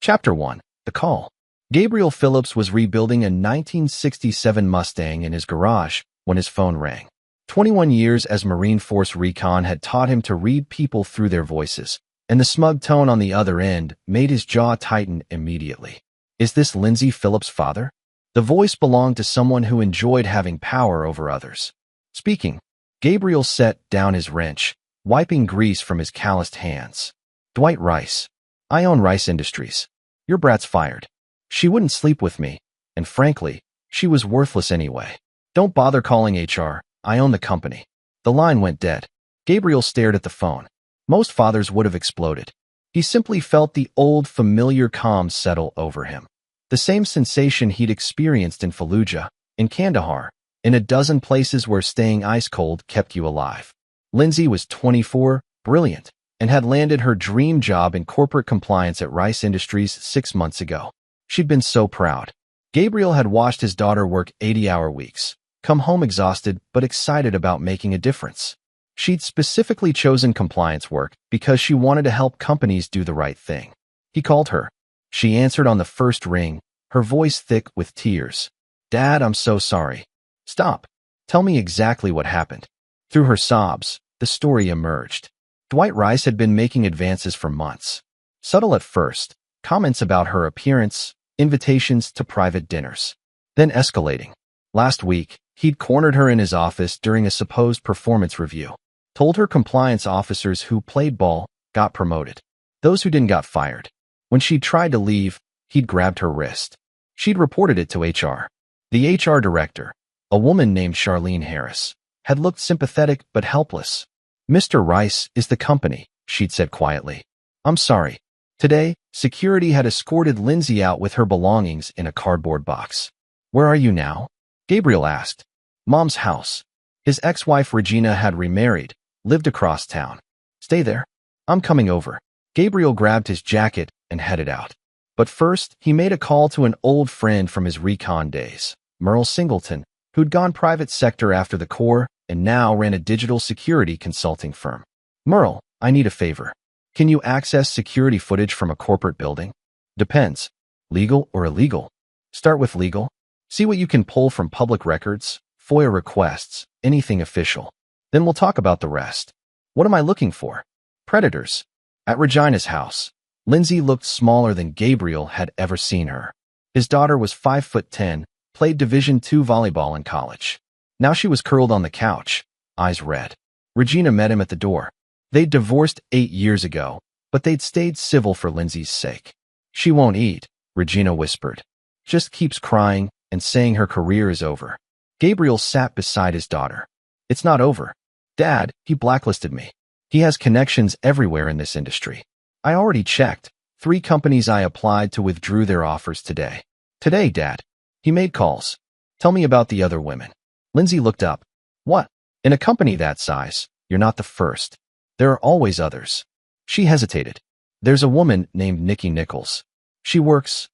Chapter 1. The Call. Gabriel Phillips was rebuilding a 1967 Mustang in his garage when his phone rang. 21 years as Marine Force Recon had taught him to read people through their voices, and the smug tone on the other end made his jaw tighten immediately. Is this Lindsay Phillips' father? The voice belonged to someone who enjoyed having power over others. Speaking, Gabriel set down his wrench, wiping grease from his calloused hands. Dwight Rice. I own Rice Industries. Your brat's fired. She wouldn't sleep with me, and frankly, she was worthless anyway. Don't bother calling HR. I own the company. The line went dead. Gabriel stared at the phone. Most fathers would have exploded. He simply felt the old, familiar calm settle over him. The same sensation he'd experienced in Fallujah, in Kandahar, in a dozen places where staying ice cold kept you alive. Lindsay was 24, brilliant, and had landed her dream job in corporate compliance at Rice Industries 6 months ago. She'd been so proud. Gabriel had watched his daughter work 80-hour weeks, come home exhausted but excited about making a difference. She'd specifically chosen compliance work because she wanted to help companies do the right thing. He called her. She answered on the first ring, her voice thick with tears. Dad, I'm so sorry. Stop. Tell me exactly what happened. Through her sobs, the story emerged. Dwight Rice had been making advances for months. Subtle at first, comments about her appearance, invitations to private dinners. Then escalating. Last week, he'd cornered her in his office during a supposed performance review. Told her compliance officers who played ball got promoted. Those who didn't got fired. When she tried to leave, he'd grabbed her wrist. She'd reported it to HR. The HR director, a woman named Charlene Harris, had looked sympathetic but helpless. Mr. Rice is the company, she'd said quietly. I'm sorry. Today, security had escorted Lindsay out with her belongings in a cardboard box. Where are you now? Gabriel asked. Mom's house. His ex-wife Regina had remarried, lived across town. Stay there. I'm coming over. Gabriel grabbed his jacket and headed out. But first, he made a call to an old friend from his recon days, Merle Singleton, who'd gone private sector after the Corps and now ran a digital security consulting firm. Merle, I need a favor. Can you access security footage from a corporate building? Depends. Legal or illegal? Start with legal. See what you can pull from public records, FOIA requests, anything official. Then we'll talk about the rest. What am I looking for? Predators. At Regina's house, Lindsay looked smaller than Gabriel had ever seen her. His daughter was 5'10", played Division II volleyball in college. Now she was curled on the couch, eyes red. Regina met him at the door. They'd divorced 8 years ago, but they'd stayed civil for Lindsay's sake. She won't eat, Regina whispered. Just keeps crying and saying her career is over. Gabriel sat beside his daughter. It's not over. Dad, he blacklisted me. He has connections everywhere in this industry. I already checked. 3 companies I applied to withdrew their offers today. Today, Dad. He made calls. Tell me about the other women. Lindsay looked up. What? In a company that size, you're not the first. There are always others. She hesitated. There's a woman named Nikki Nichols. She worked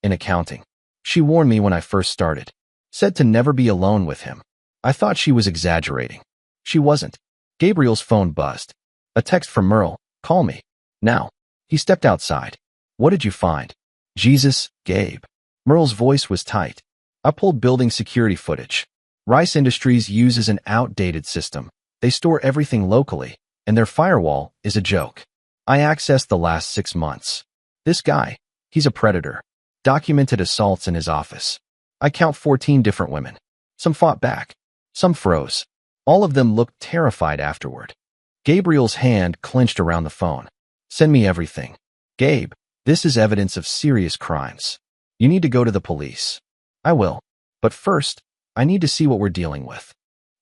in accounting. She warned me when I first started. Said to never be alone with him. I thought she was exaggerating. She wasn't. Gabriel's phone buzzed. A text from Merle. Call me. Now. He stepped outside. What did you find? Jesus, Gabe. Merle's voice was tight. I pulled building security footage. Rice Industries uses an outdated system. They store everything locally, and their firewall is a joke. I accessed the last 6 months. This guy, he's a predator. Documented assaults in his office. I count 14 different women. Some fought back. Some froze. All of them looked terrified afterward. Gabriel's hand clenched around the phone. Send me everything. Gabe, this is evidence of serious crimes. You need to go to the police. I will. But first, I need to see what we're dealing with.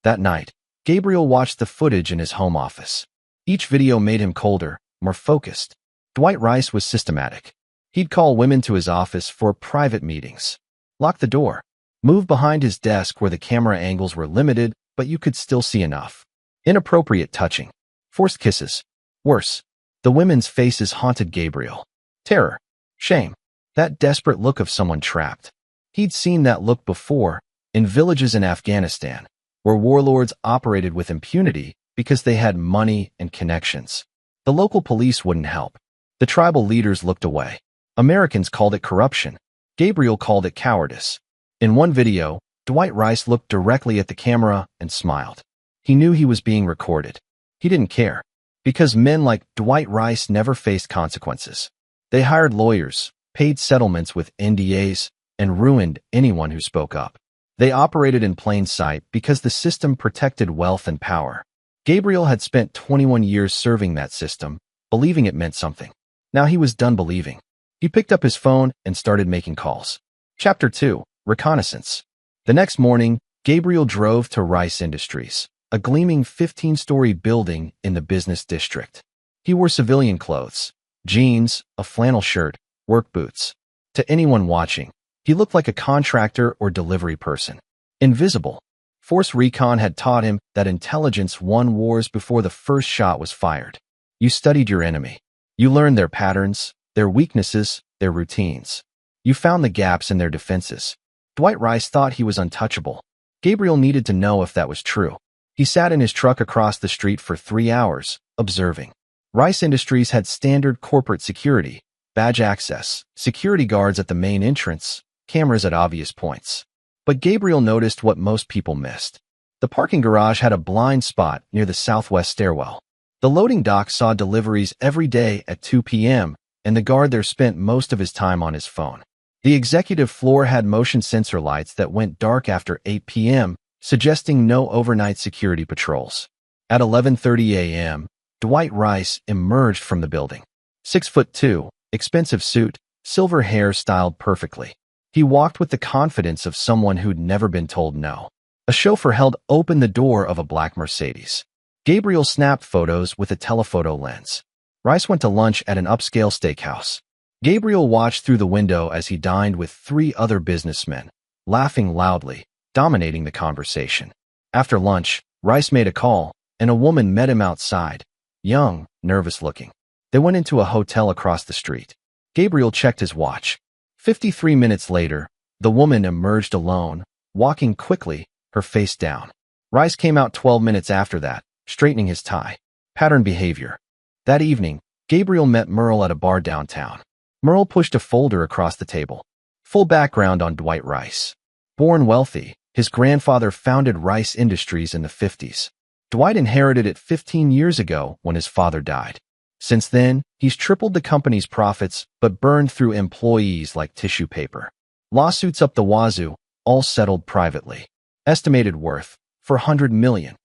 That night, Gabriel watched the footage in his home office. Each video made him colder, more focused. Dwight Rice was systematic. He'd call women to his office for private meetings. Lock the door. Move behind his desk where the camera angles were limited, but you could still see enough. Inappropriate touching. Forced kisses. Worse. The women's faces haunted Gabriel. Terror. Shame. That desperate look of someone trapped. He'd seen that look before, in villages in Afghanistan, where warlords operated with impunity because they had money and connections. The local police wouldn't help. The tribal leaders looked away. Americans called it corruption. Gabriel called it cowardice. In one video, Dwight Rice looked directly at the camera and smiled. He knew he was being recorded. He didn't care, because men like Dwight Rice never faced consequences. They hired lawyers, paid settlements with NDAs, and ruined anyone who spoke up. They operated in plain sight because the system protected wealth and power. Gabriel had spent 21 years serving that system, believing it meant something. Now he was done believing. He picked up his phone and started making calls. Chapter 2. Reconnaissance. The next morning, Gabriel drove to Rice Industries, a gleaming 15-story building in the business district. He wore civilian clothes, jeans, a flannel shirt, work boots. To anyone watching, he looked like a contractor or delivery person. Invisible. Force Recon had taught him that intelligence won wars before the first shot was fired. You studied your enemy. You learned their patterns, their weaknesses, their routines. You found the gaps in their defenses. Dwight Rice thought he was untouchable. Gabriel needed to know if that was true. He sat in his truck across the street for 3 hours, observing. Rice Industries had standard corporate security, badge access, security guards at the main entrance, cameras at obvious points. But Gabriel noticed what most people missed. The parking garage had a blind spot near the southwest stairwell. The loading dock saw deliveries every day at 2 p.m., and the guard there spent most of his time on his phone. The executive floor had motion sensor lights that went dark after 8 p.m., suggesting no overnight security patrols. At 11:30 a.m., Dwight Rice emerged from the building. 6'2", expensive suit, silver hair styled perfectly. He walked with the confidence of someone who'd never been told no. A chauffeur held open the door of a black Mercedes. Gabriel snapped photos with a telephoto lens. Rice went to lunch at an upscale steakhouse. Gabriel watched through the window as he dined with 3 other businessmen, laughing loudly, dominating the conversation. After lunch, Rice made a call, and a woman met him outside, young, nervous-looking. They went into a hotel across the street. Gabriel checked his watch. 53 minutes later, the woman emerged alone, walking quickly, her face down. Rice came out 12 minutes after that, straightening his tie. Pattern behavior. That evening, Gabriel met Merle at a bar downtown. Merle pushed a folder across the table. Full background on Dwight Rice. Born wealthy, his grandfather founded Rice Industries in the 50s. Dwight inherited it 15 years ago when his father died. Since then, he's tripled the company's profits but burned through employees like tissue paper. Lawsuits up the wazoo, all settled privately. Estimated worth, $400 million.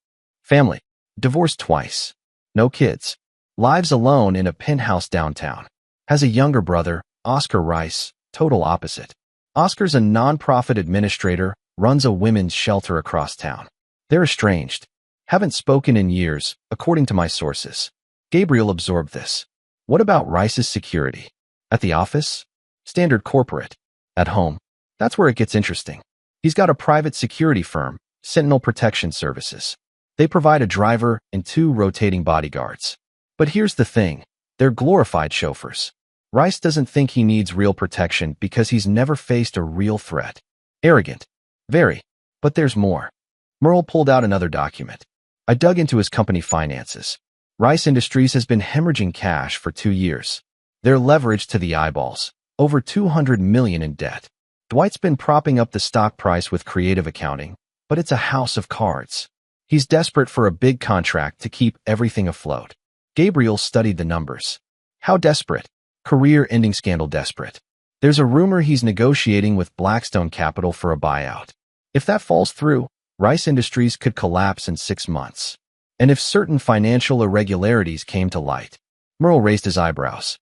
Family. Divorced twice. No kids. Lives alone in a penthouse downtown. Has a younger brother, Oscar Rice, total opposite. Oscar's a non-profit administrator, runs a women's shelter across town. They're estranged. Haven't spoken in years, according to my sources. Gabriel absorbed this. What about Rice's security? At the office? Standard corporate. At home? That's where it gets interesting. He's got a private security firm, Sentinel Protection Services. They provide a driver and 2 rotating bodyguards. But here's the thing. They're glorified chauffeurs. Rice doesn't think he needs real protection because he's never faced a real threat. Arrogant. Very. But there's more. Merle pulled out another document. I dug into his company finances. Rice Industries has been hemorrhaging cash for 2 years. They're leveraged to the eyeballs. Over $200 million in debt. Dwight's been propping up the stock price with creative accounting, but it's a house of cards. He's desperate for a big contract to keep everything afloat. Gabriel studied the numbers. How desperate? Career-ending scandal desperate. There's a rumor he's negotiating with Blackstone Capital for a buyout. If that falls through, Rice Industries could collapse in 6 months. And if certain financial irregularities came to light, Merle raised his eyebrows.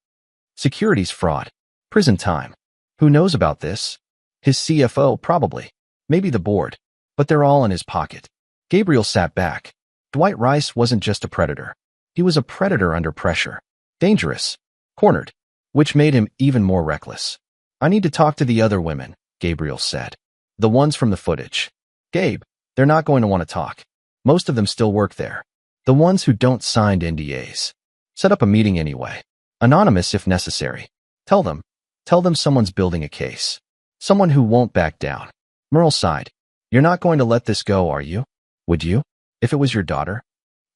Securities fraud. Prison time. Who knows about this? His CFO, probably. Maybe the board. But they're all in his pocket. Gabriel sat back. Dwight Rice wasn't just a predator. He was a predator under pressure. Dangerous. Cornered. Which made him even more reckless. I need to talk to the other women, Gabriel said. The ones from the footage. Gabe, they're not going to want to talk. Most of them still work there. The ones who don't sign NDAs. Set up a meeting anyway. Anonymous if necessary. Tell them someone's building a case. Someone who won't back down. Merle sighed. You're not going to let this go, are you? Would you? If it was your daughter?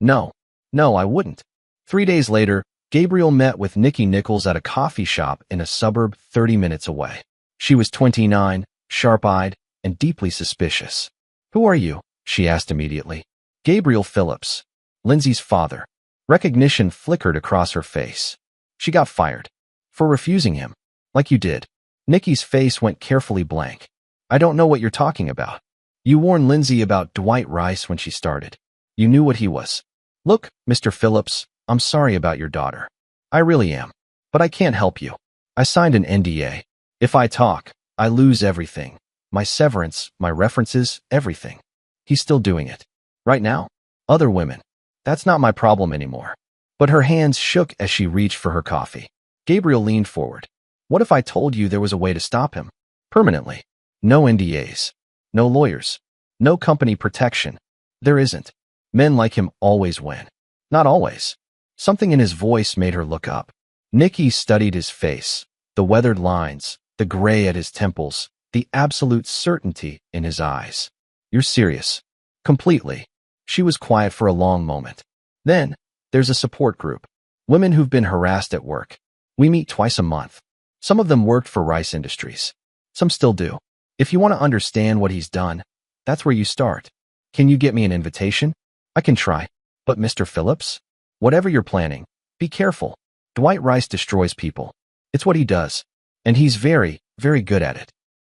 No, I wouldn't. 3 days later, Gabriel met with Nikki Nichols at a coffee shop in a suburb 30 minutes away. She was 29, sharp-eyed, and deeply suspicious. "Who are you?" she asked immediately. "Gabriel Phillips, Lindsay's father." Recognition flickered across her face. "She got fired. For refusing him. Like you did." Nikki's face went carefully blank. "I don't know what you're talking about. You warned Lindsay about Dwight Rice when she started. You knew what he was." "Look, Mr. Phillips, I'm sorry about your daughter. I really am. But I can't help you. I signed an NDA. If I talk, I lose everything. My severance, my references, everything." He's still doing it. Right now? Other women. That's not my problem anymore. But her hands shook as she reached for her coffee. Gabriel leaned forward. "What if I told you there was a way to stop him? Permanently. No NDAs. No lawyers. No company protection. There isn't. Men like him always win." "Not always." Something in his voice made her look up. Nikki studied his face, the weathered lines, the gray at his temples, the absolute certainty in his eyes. "You're serious." "Completely." She was quiet for a long moment. "Then, there's a support group. Women who've been harassed at work. We meet twice a month. Some of them worked for Rice Industries. Some still do. If you want to understand what he's done, that's where you start. Can you get me an invitation?" "I can try. But Mr. Phillips, whatever you're planning, be careful. Dwight Rice destroys people. It's what he does. And he's very, very good at it."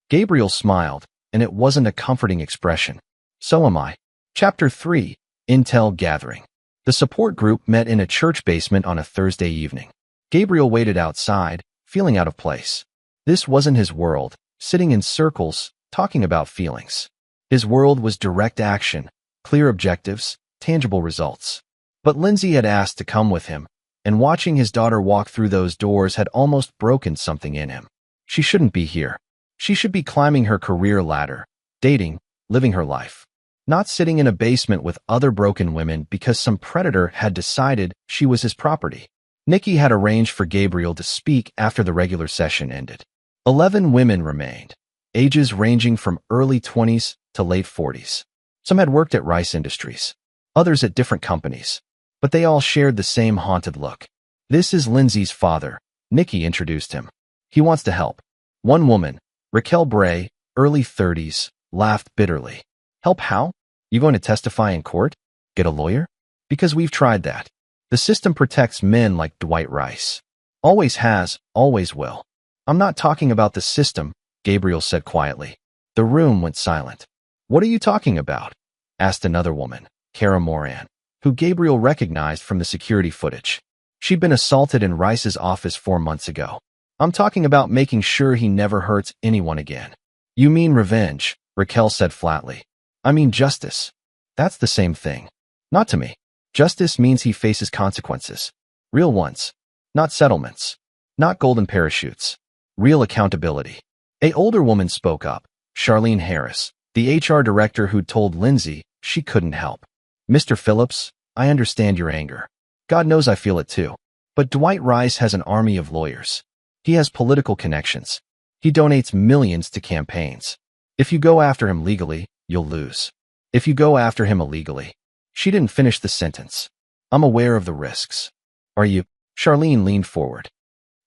Gabriel smiled, and it wasn't a comforting expression. "So am I." Chapter 3. Intel Gathering. The support group met in a church basement on a Thursday evening. Gabriel waited outside, feeling out of place. This wasn't his world, sitting in circles, talking about feelings. His world was direct action, clear objectives, tangible results. But Lindsay had asked to come with him, and watching his daughter walk through those doors had almost broken something in him. She shouldn't be here. She should be climbing her career ladder, dating, living her life. Not sitting in a basement with other broken women because some predator had decided she was his property. Nikki had arranged for Gabriel to speak after the regular session ended. 11 women remained, ages ranging from early 20s to late 40s. Some had worked at Rice Industries, others at different companies, but they all shared the same haunted look. "This is Lindsay's father," Nikki introduced him. "He wants to help." One woman, Raquel Bray, early 30s, laughed bitterly. "Help how? You going to testify in court? Get a lawyer? Because we've tried that. The system protects men like Dwight Rice. Always has, always will." "I'm not talking about the system," Gabriel said quietly. The room went silent. "What are you talking about?" asked another woman, Kara Moran, who Gabriel recognized from the security footage. She'd been assaulted in Rice's office 4 months ago. "I'm talking about making sure he never hurts anyone again." "You mean revenge," Raquel said flatly. "I mean justice." "That's the same thing." "Not to me. Justice means he faces consequences. Real ones. Not settlements. Not golden parachutes. Real accountability." A older woman spoke up, Charlene Harris, the HR director who'd told Lindsay she couldn't help. "Mr. Phillips, I understand your anger. God knows I feel it too. But Dwight Rice has an army of lawyers. He has political connections. He donates millions to campaigns. If you go after him legally, you'll lose. If you go after him illegally." She didn't finish the sentence. "I'm aware of the risks." "Are you?" Charlene leaned forward.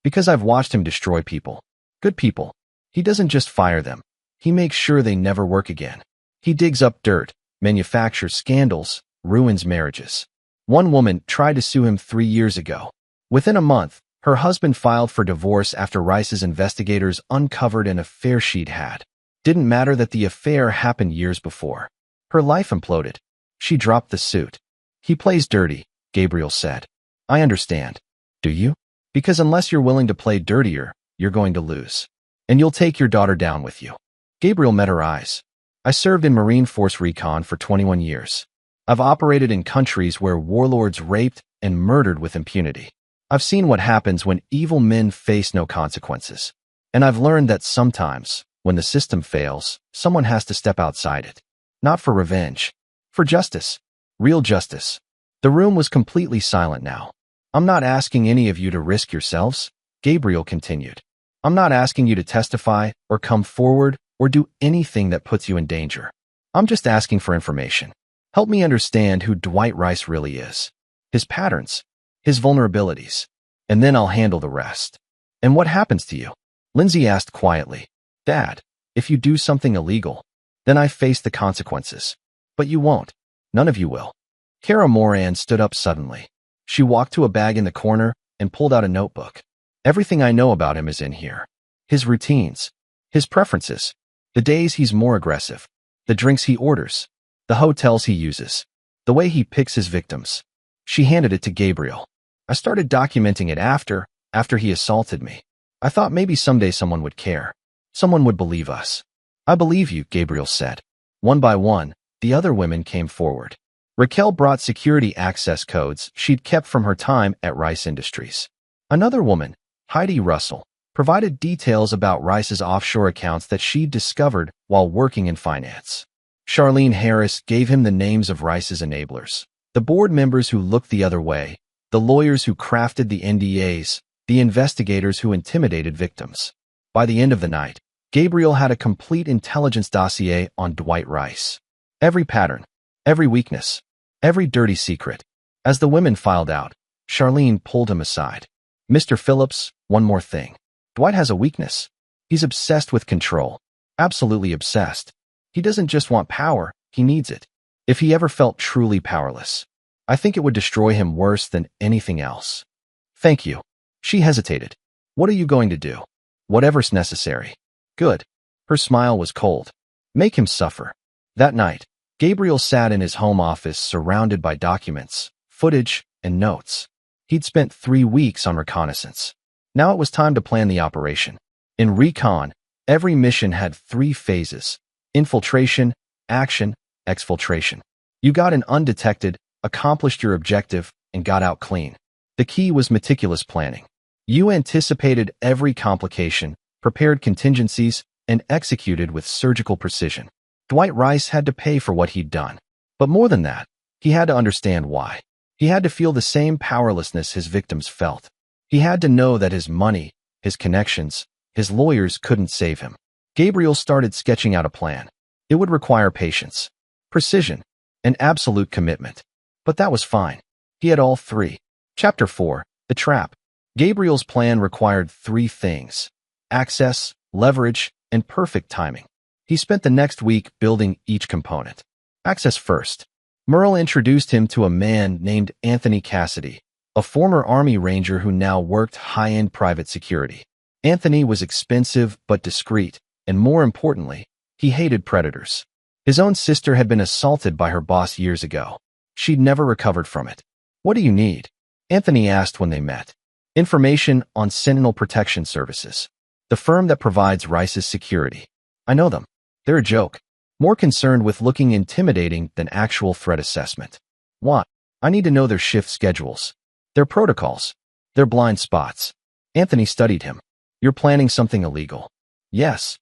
"Because I've watched him destroy people. Good people. He doesn't just fire them. He makes sure they never work again. He digs up dirt, manufactures scandals, ruins marriages. One woman tried to sue him 3 years ago. Within a month, her husband filed for divorce after Rice's investigators uncovered an affair she'd had. Didn't matter that the affair happened years before. Her life imploded. She dropped the suit. "He plays dirty," Gabriel said. "I understand. Do you? Because unless you're willing to play dirtier, you're going to lose. And you'll take your daughter down with you." Gabriel met her eyes. "I served in Marine Force Recon for 21 years. I've operated in countries where warlords raped and murdered with impunity. I've seen what happens when evil men face no consequences. And I've learned that sometimes, when the system fails, someone has to step outside it. Not for revenge. For justice. Real justice." The room was completely silent now. "I'm not asking any of you to risk yourselves," Gabriel continued. "I'm not asking you to testify or come forward or do anything that puts you in danger. I'm just asking for information. Help me understand who Dwight Rice really is. His patterns. His vulnerabilities. and then I'll handle the rest. And what happens to you? Lindsay asked quietly. Dad, if you do something illegal, then I face the consequences. But you won't. None of you will. Kara Moran stood up suddenly. She walked to a bag in the corner and pulled out a notebook. Everything I know about him is in here. His routines, his preferences, the days he's more aggressive, the drinks he orders, the hotels he uses, the way he picks his victims. She handed it to Gabriel. I started documenting it after he assaulted me. I thought maybe someday someone would care. Someone would believe us. I believe you, Gabriel said. One by one, the other women came forward. Raquel brought security access codes she'd kept from her time at Rice Industries. Another woman, Heidi Russell, provided details about Rice's offshore accounts that she'd discovered while working in finance. Charlene Harris gave him the names of Rice's enablers, the board members who looked the other way, the lawyers who crafted the NDAs, the investigators who intimidated victims. By the end of the night, Gabriel had a complete intelligence dossier on Dwight Rice. Every pattern, every weakness, every dirty secret. As the women filed out, Charlene pulled him aside. Mr. Phillips, one more thing. Dwight has a weakness. He's obsessed with control. Absolutely obsessed. He doesn't just want power, he needs it. If he ever felt truly powerless, I think it would destroy him worse than anything else. Thank you. She hesitated. What are you going to do? Whatever's necessary. Good. Her smile was cold. Make him suffer. That night, Gabriel sat in his home office surrounded by documents, footage, and notes. He'd spent 3 weeks on reconnaissance. Now it was time to plan the operation. In Recon, every mission had 3 phases: infiltration, action, exfiltration. You got in undetected, accomplished your objective, and got out clean. The key was meticulous planning. You anticipated every complication, prepared contingencies, and executed with surgical precision. Dwight Rice had to pay for what he'd done. But more than that, he had to understand why. He had to feel the same powerlessness his victims felt. He had to know that his money, his connections, his lawyers couldn't save him. Gabriel started sketching out a plan. It would require patience, precision, and absolute commitment. But that was fine. He had all 3. Chapter 4, The Trap. Gabriel's plan required 3 things: access, leverage, and perfect timing. He spent the next week building each component. Access first. Merle introduced him to a man named Anthony Cassidy, a former Army Ranger who now worked high-end private security. Anthony was expensive but discreet, and more importantly, he hated predators. His own sister had been assaulted by her boss years ago. She'd never recovered from it. What do you need? Anthony asked when they met. Information on Sentinel Protection Services, the firm that provides Rice's security. I know them. They're a joke. More concerned with looking intimidating than actual threat assessment. What? I need to know their shift schedules, their protocols, their blind spots. Anthony studied him. You're planning something illegal. Yes.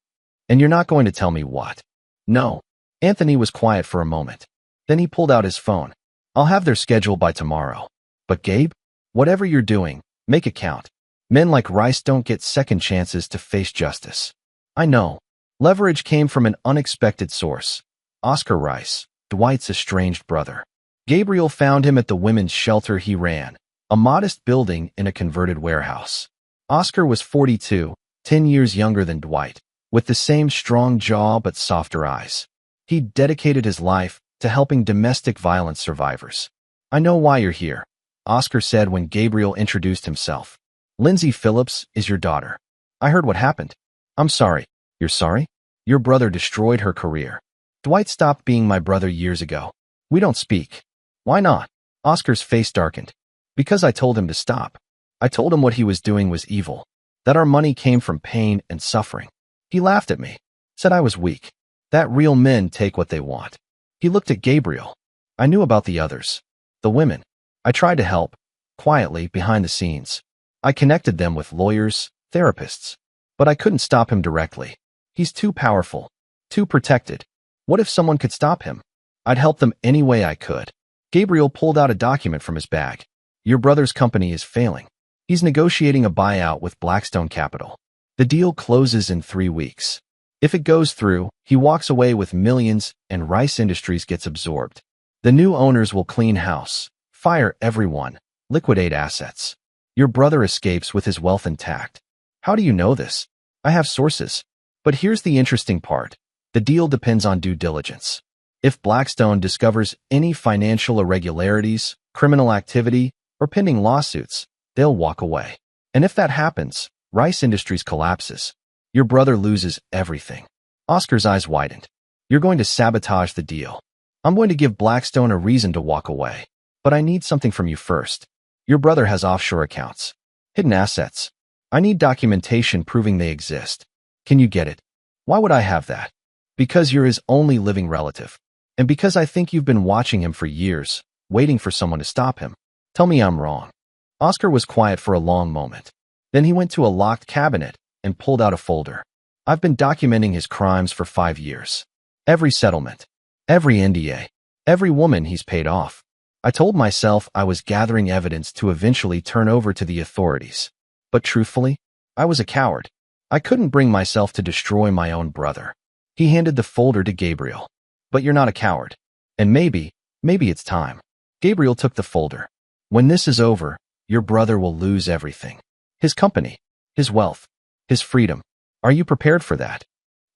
And you're not going to tell me what. No. Anthony was quiet for a moment. Then he pulled out his phone. I'll have their schedule by tomorrow. But Gabe, whatever you're doing, make it count. Men like Rice don't get second chances to face justice. I know. Leverage came from an unexpected source. Oscar Rice, Dwight's estranged brother. Gabriel found him at the women's shelter he ran, a modest building in a converted warehouse. Oscar was 42, 10 years younger than Dwight, with the same strong jaw but softer eyes. He'd dedicated his life to helping domestic violence survivors. I know why you're here, Oscar said when Gabriel introduced himself. Lindsay Phillips is your daughter. I heard what happened. I'm sorry. You're sorry? Your brother destroyed her career. Dwight stopped being my brother years ago. We don't speak. Why not? Oscar's face darkened. Because I told him to stop. I told him what he was doing was evil, that our money came from pain and suffering. He laughed at me, said I was weak, that real men take what they want. He looked at Gabriel. I knew about the others, the women. I tried to help, quietly, behind the scenes. I connected them with lawyers, therapists. But I couldn't stop him directly. He's too powerful, too protected. What if someone could stop him? I'd help them any way I could. Gabriel pulled out a document from his bag. Your brother's company is failing. He's negotiating a buyout with Blackstone Capital. The deal closes in 3 weeks. If it goes through, he walks away with millions and Rice Industries gets absorbed. The new owners will clean house, fire everyone, liquidate assets. Your brother escapes with his wealth intact. How do you know this? I have sources. But here's the interesting part. The deal depends on due diligence. If Blackstone discovers any financial irregularities, criminal activity, or pending lawsuits, they'll walk away. And if that happens, Rice Industries collapses. Your brother loses everything. Oscar's eyes widened. You're going to sabotage the deal. I'm going to give Blackstone a reason to walk away. But I need something from you first. Your brother has offshore accounts. Hidden assets. I need documentation proving they exist. Can you get it? Why would I have that? Because you're his only living relative. And because I think you've been watching him for years, waiting for someone to stop him. Tell me I'm wrong. Oscar was quiet for a long moment. Then he went to a locked cabinet and pulled out a folder. I've been documenting his crimes for 5 years. Every settlement. Every NDA. Every woman he's paid off. I told myself I was gathering evidence to eventually turn over to the authorities. But truthfully, I was a coward. I couldn't bring myself to destroy my own brother. He handed the folder to Gabriel. But you're not a coward. And maybe it's time. Gabriel took the folder. When this is over, your brother will lose everything. His company, his wealth, his freedom. Are you prepared for that?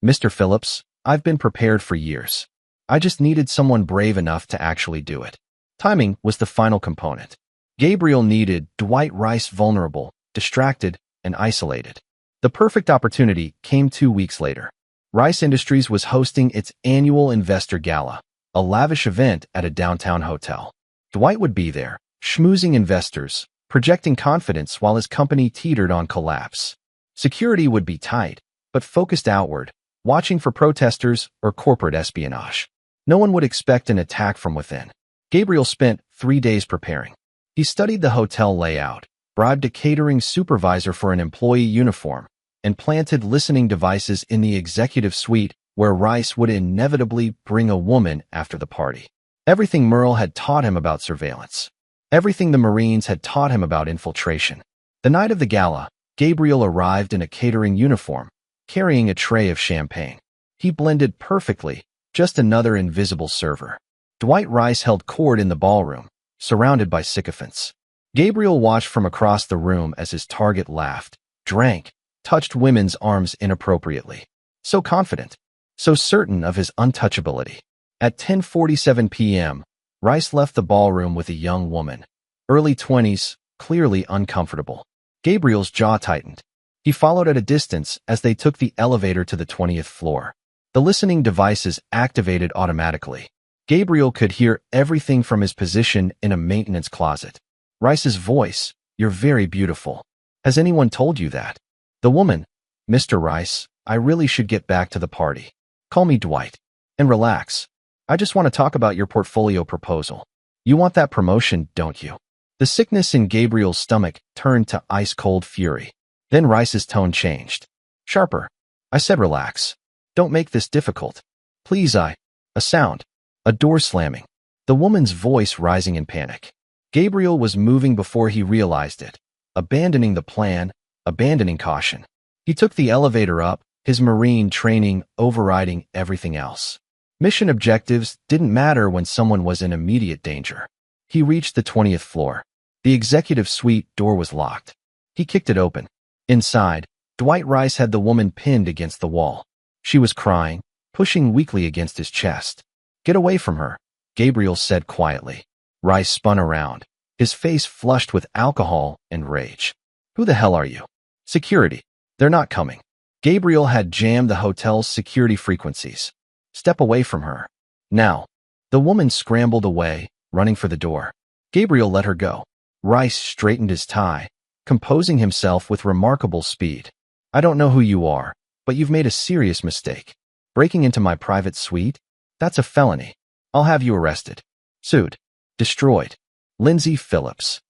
Mr. Phillips, I've been prepared for years. I just needed someone brave enough to actually do it. Timing was the final component. Gabriel needed Dwight Rice vulnerable, distracted, and isolated. The perfect opportunity came 2 weeks later. Rice Industries was hosting its annual investor gala, a lavish event at a downtown hotel. Dwight would be there, schmoozing investors, projecting confidence while his company teetered on collapse. Security would be tight, but focused outward, watching for protesters or corporate espionage. No one would expect an attack from within. Gabriel spent 3 days preparing. He studied the hotel layout, bribed a catering supervisor for an employee uniform, and planted listening devices in the executive suite where Rice would inevitably bring a woman after the party. Everything Merle had taught him about surveillance. Everything the Marines had taught him about infiltration. The night of the gala, Gabriel arrived in a catering uniform, carrying a tray of champagne. He blended perfectly, just another invisible server. Dwight Rice held court in the ballroom, surrounded by sycophants. Gabriel watched from across the room as his target laughed, drank, touched women's arms inappropriately. So confident, so certain of his untouchability. At 10:47 p.m., Rice left the ballroom with a young woman, early 20s, clearly uncomfortable. Gabriel's jaw tightened. He followed at a distance as they took the elevator to the 20th floor. The listening devices activated automatically. Gabriel could hear everything from his position in a maintenance closet. Rice's voice, "You're very beautiful. Has anyone told you that?" The woman, "Mr. Rice, I really should get back to the party. Call me Dwight. And relax. I just want to talk about your portfolio proposal. You want that promotion, don't you?" The sickness in Gabriel's stomach turned to ice-cold fury. Then Rice's tone changed. Sharper. "I said relax. Don't make this difficult. Please, A sound. A door slamming. The woman's voice rising in panic. Gabriel was moving before he realized it, abandoning the plan, abandoning caution. He took the elevator up, his Marine training overriding everything else. Mission objectives didn't matter when someone was in immediate danger. He reached the 20th floor. The executive suite door was locked. He kicked it open. Inside, Dwight Rice had the woman pinned against the wall. She was crying, pushing weakly against his chest. "Get away from her," Gabriel said quietly. Rice spun around, his face flushed with alcohol and rage. "Who the hell are you?" "Security. They're not coming." Gabriel had jammed the hotel's security frequencies. "Step away from her. Now." The woman scrambled away, running for the door. Gabriel let her go. Rice straightened his tie, composing himself with remarkable speed. "I don't know who you are, but you've made a serious mistake. Breaking into my private suite? That's a felony. I'll have you arrested. Sued. Destroyed. Lindsay Phillips."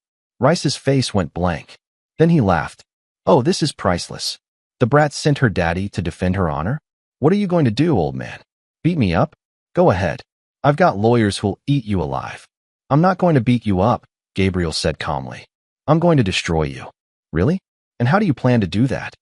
Rice's face went blank. Then he laughed. "Oh, this is priceless. The brat sent her daddy to defend her honor? What are you going to do, old man? Beat me up? Go ahead. I've got lawyers who'll eat you alive." "I'm not going to beat you up," Gabriel said calmly. "I'm going to destroy you." "Really? And how do you plan to do that?"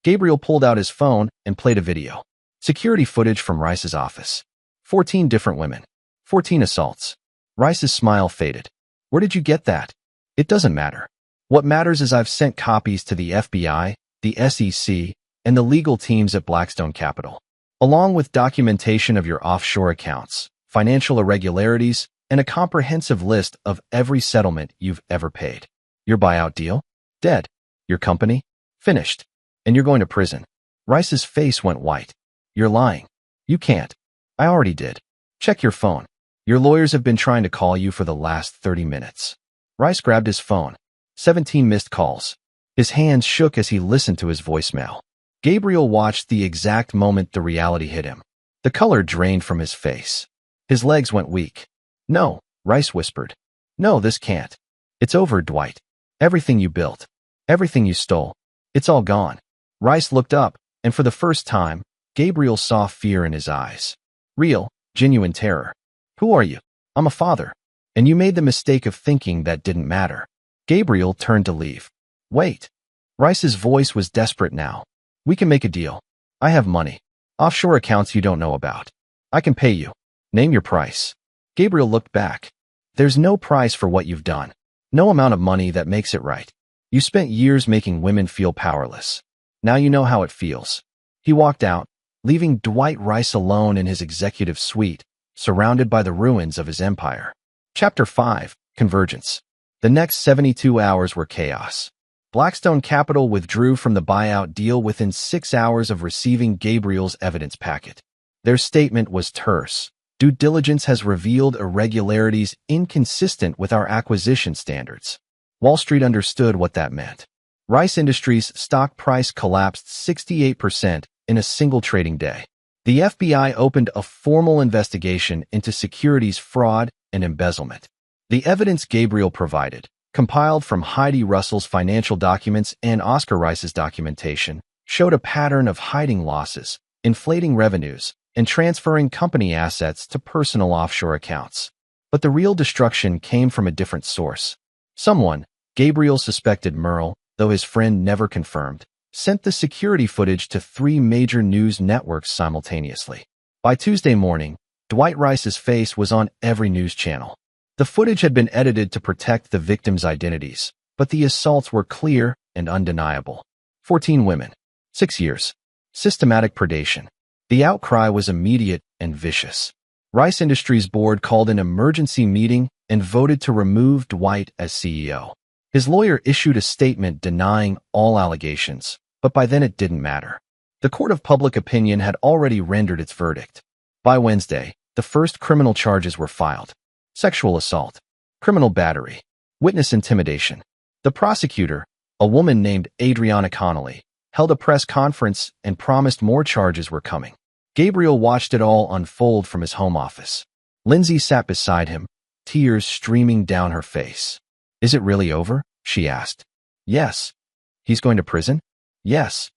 Gabriel pulled out his phone and played a video. Security footage from Rice's office. 14 different women. 14 assaults. Rice's smile faded. "Where did you get that?" "It doesn't matter. What matters is I've sent copies to the FBI, the SEC, and the legal teams at Blackstone Capital, along with documentation of your offshore accounts, financial irregularities, and a comprehensive list of every settlement you've ever paid. Your buyout deal? Dead. Your company? Finished. And you're going to prison. Rice's face went white. You're lying. You can't. I already did. Check your phone. Your lawyers have been trying to call you for the last 30 minutes. Rice grabbed his phone. 17 missed calls. His hands shook as he listened to his voicemail. Gabriel watched the exact moment the reality hit him. The color drained from his face. His legs went weak. No, Rice whispered. No, this can't. It's over, Dwight. Everything you built. Everything you stole. It's all gone. Rice looked up, and for the first time, Gabriel saw fear in his eyes. Real, genuine terror. Who are you? I'm a father. And you made the mistake of thinking that didn't matter. Gabriel turned to leave. Wait. Rice's voice was desperate now. We can make a deal. I have money. Offshore accounts you don't know about. I can pay you. Name your price. Gabriel looked back. There's no price for what you've done. No amount of money that makes it right. You spent years making women feel powerless. Now you know how it feels. He walked out, leaving Dwight Rice alone in his executive suite, surrounded by the ruins of his empire. Chapter 5. Convergence. The next 72 hours were chaos. Blackstone Capital withdrew from the buyout deal within 6 hours of receiving Gabriel's evidence packet. Their statement was terse. Due diligence has revealed irregularities inconsistent with our acquisition standards. Wall Street understood what that meant. Rice Industries' stock price collapsed 68% in a single trading day. The FBI opened a formal investigation into securities fraud and embezzlement. The evidence Gabriel provided, compiled from Heidi Russell's financial documents and Oscar Rice's documentation, showed a pattern of hiding losses, inflating revenues, and transferring company assets to personal offshore accounts. But the real destruction came from a different source. Someone, Gabriel suspected Merle, though his friend never confirmed, sent the security footage to 3 major news networks simultaneously. By Tuesday morning, Dwight Rice's face was on every news channel. The footage had been edited to protect the victims' identities, but the assaults were clear and undeniable. 14 women. 6 years. Systematic predation. The outcry was immediate and vicious. Rice Industries' board called an emergency meeting and voted to remove Dwight as CEO. His lawyer issued a statement denying all allegations, but by then it didn't matter. The court of public opinion had already rendered its verdict. By Wednesday, the first criminal charges were filed. Sexual assault, criminal battery, witness intimidation. The prosecutor, a woman named Adriana Connolly, held a press conference and promised more charges were coming. Gabriel watched it all unfold from his home office. Lindsay sat beside him, tears streaming down her face. Is it really over? She asked. Yes. He's going to prison? Yes.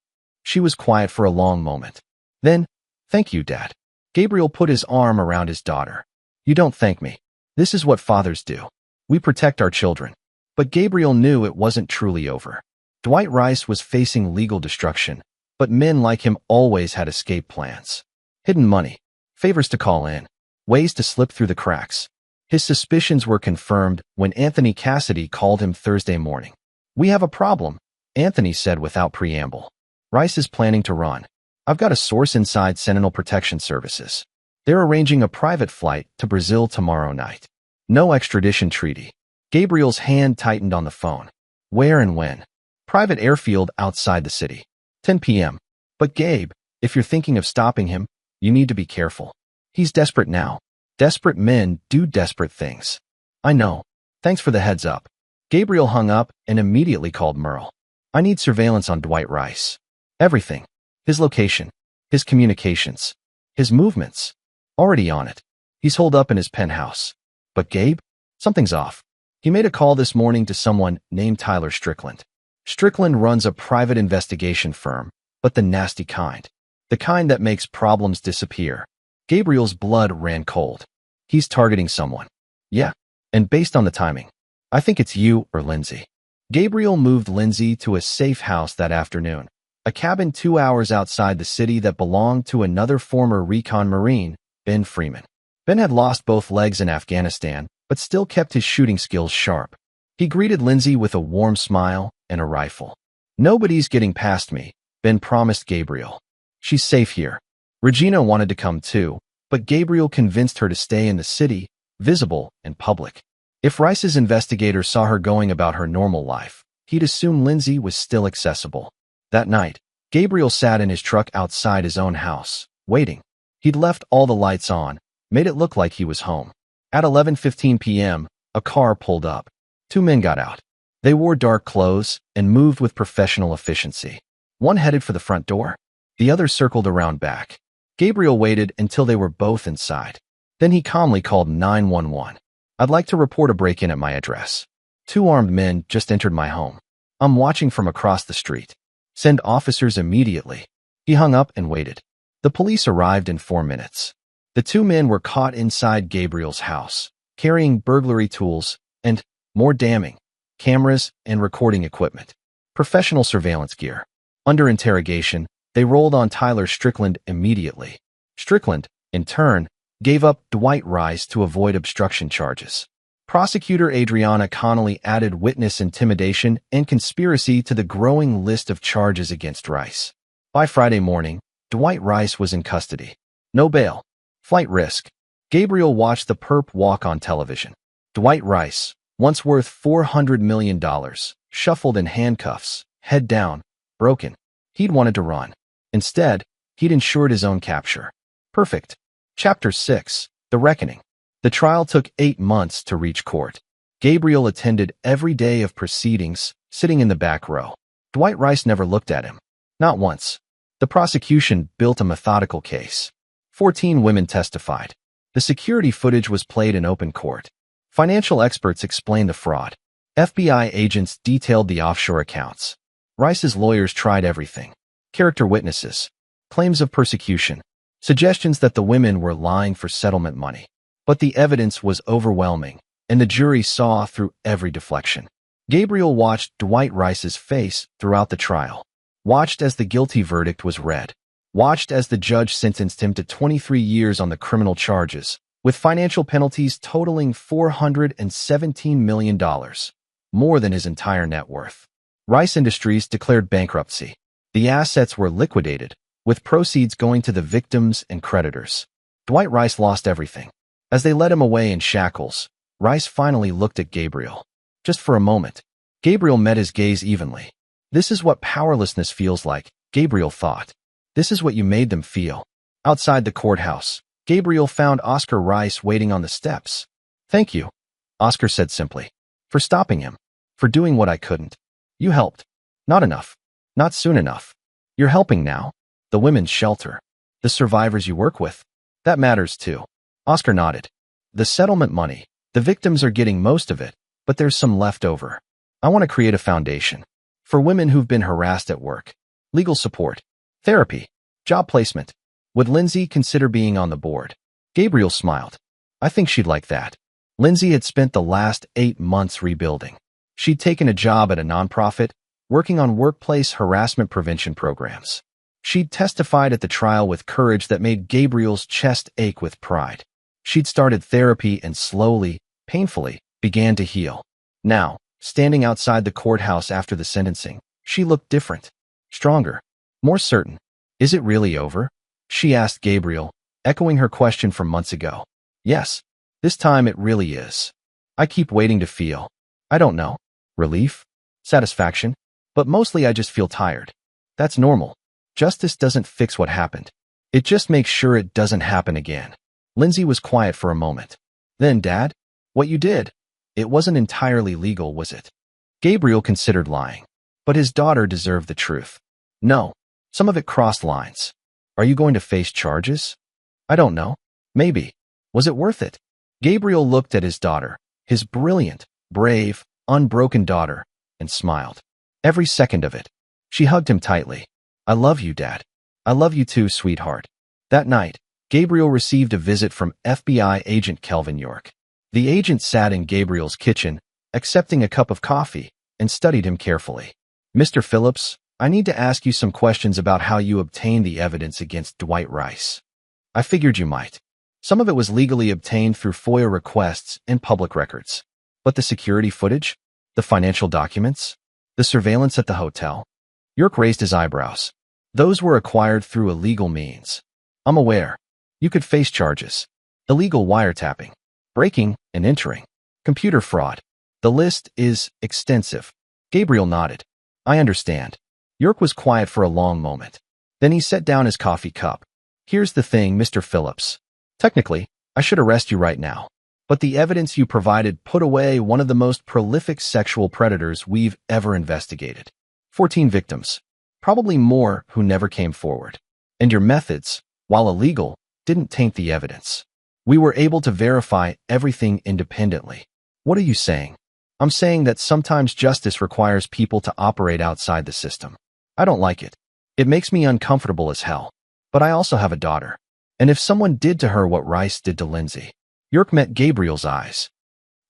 She was quiet for a long moment. Then, thank you, Dad. Gabriel put his arm around his daughter. You don't thank me. This is what fathers do. We protect our children. But Gabriel knew it wasn't truly over. Dwight Rice was facing legal destruction, but men like him always had escape plans. Hidden money, favors to call in, ways to slip through the cracks. His suspicions were confirmed when Anthony Cassidy called him Thursday morning. We have a problem, Anthony said without preamble. Rice is planning to run. I've got a source inside Sentinel Protection Services. They're arranging a private flight to Brazil tomorrow night. No extradition treaty. Gabriel's hand tightened on the phone. Where and when? Private airfield outside the city. 10 p.m. But Gabe, if you're thinking of stopping him, you need to be careful. He's desperate now. Desperate men do desperate things. I know. Thanks for the heads up. Gabriel hung up and immediately called Merle. I need surveillance on Dwight Rice. Everything. His location. His communications. His movements. Already on it. He's holed up in his penthouse. But Gabe? Something's off. He made a call this morning to someone named Tyler Strickland. Strickland runs a private investigation firm, but the nasty kind. The kind that makes problems disappear. Gabriel's blood ran cold. He's targeting someone. Yeah, and based on the timing, I think it's you or Lindsay. Gabriel moved Lindsay to a safe house that afternoon, a cabin 2 hours outside the city that belonged to another former Recon Marine, Ben Freeman. Ben had lost both legs in Afghanistan, but still kept his shooting skills sharp. He greeted Lindsay with a warm smile and a rifle. "Nobody's getting past me," Ben promised Gabriel. "She's safe here." Regina wanted to come too, but Gabriel convinced her to stay in the city, visible and public. If Rice's investigators saw her going about her normal life, he'd assume Lindsay was still accessible. That night, Gabriel sat in his truck outside his own house, waiting. He'd left all the lights on, made it look like he was home. At 11:15 p.m., a car pulled up. Two men got out. They wore dark clothes and moved with professional efficiency. One headed for the front door. The other circled around back. Gabriel waited until they were both inside. Then he calmly called 911. "I'd like to report a break-in at my address. Two armed men just entered my home. I'm watching from across the street. Send officers immediately." He hung up and waited. The police arrived in 4 minutes. The two men were caught inside Gabriel's house, carrying burglary tools and, more damning, cameras and recording equipment. Professional surveillance gear. Under interrogation, they rolled on Tyler Strickland immediately. Strickland, in turn, gave up Dwight Rice to avoid obstruction charges. Prosecutor Adriana Connolly added witness intimidation and conspiracy to the growing list of charges against Rice. By Friday morning, Dwight Rice was in custody. No bail. Flight risk. Gabriel watched the perp walk on television. Dwight Rice, once worth $400 million, shuffled in handcuffs, head down, broken. He'd wanted to run. Instead, he'd ensured his own capture. Perfect. Chapter 6. The Reckoning. The trial took 8 months to reach court. Gabriel attended every day of proceedings, sitting in the back row. Dwight Rice never looked at him. Not once. The prosecution built a methodical case. 14 women testified. The security footage was played in open court. Financial experts explained the fraud. FBI agents detailed the offshore accounts. Rice's lawyers tried everything. Character witnesses. Claims of persecution. Suggestions that the women were lying for settlement money. But the evidence was overwhelming, and the jury saw through every deflection. Gabriel watched Dwight Rice's face throughout the trial. Watched as the guilty verdict was read. Watched as the judge sentenced him to 23 years on the criminal charges, with financial penalties totaling $417 million, more than his entire net worth. Rice Industries declared bankruptcy. The assets were liquidated, with proceeds going to the victims and creditors. Dwight Rice lost everything. As they led him away in shackles, Rice finally looked at Gabriel. Just for a moment, Gabriel met his gaze evenly. This is what powerlessness feels like, Gabriel thought. This is what you made them feel. Outside the courthouse, Gabriel found Oscar Rice waiting on the steps. "Thank you," Oscar said simply, "for stopping him, for doing what I couldn't. You helped. Not enough. Not soon enough. You're helping now. The women's shelter. The survivors you work with. That matters too." Oscar nodded. "The settlement money. The victims are getting most of it, but there's some left over. I want to create a foundation. For women who've been harassed at work. Legal support. Therapy. Job placement. Would Lindsay consider being on the board?" Gabriel smiled. "I think she'd like that." Lindsay had spent the last 8 months rebuilding. She'd taken a job at a nonprofit, working on workplace harassment prevention programs. She'd testified at the trial with courage that made Gabriel's chest ache with pride. She'd started therapy and slowly, painfully, began to heal. Now, standing outside the courthouse after the sentencing, she looked different. Stronger. More certain. "Is it really over?" she asked Gabriel, echoing her question from months ago. "Yes. This time it really is. I keep waiting to feel, I don't know, relief? Satisfaction? But mostly I just feel tired. That's normal. Justice doesn't fix what happened. It just makes sure it doesn't happen again." Lindsay was quiet for a moment. "Then, Dad, what you did, it wasn't entirely legal, was it?" Gabriel considered lying. But his daughter deserved the truth. "No. Some of it crossed lines." "Are you going to face charges?" "I don't know. Maybe. Was it worth it?" Gabriel looked at his daughter, his brilliant, brave, unbroken daughter, and smiled. Every second of it. She hugged him tightly. "I love you, Dad. I love you too, sweetheart." That night, Gabriel received a visit from FBI agent Kelvin York. The agent sat in Gabriel's kitchen, accepting a cup of coffee, and studied him carefully. "Mr. Phillips, I need to ask you some questions about how you obtained the evidence against Dwight Rice. I figured you might. Some of it was legally obtained through FOIA requests and public records. But the security footage? The financial documents? The surveillance at the hotel? York raised his eyebrows. Those were acquired through illegal means. I'm aware. You could face charges. Illegal wiretapping, breaking and entering, computer fraud. The list is extensive. Gabriel nodded. I understand. York was quiet for a long moment. Then he set down his coffee cup. Here's the thing, Mr. Phillips. Technically, I should arrest you right now. But the evidence you provided put away one of the most prolific sexual predators we've ever investigated. 14 victims. Probably more who never came forward. And your methods, while illegal, didn't taint the evidence. We were able to verify everything independently. What are you saying? I'm saying that sometimes justice requires people to operate outside the system. I don't like it. It makes me uncomfortable as hell. But I also have a daughter. And if someone did to her what Rice did to Lindsay, York met Gabriel's eyes.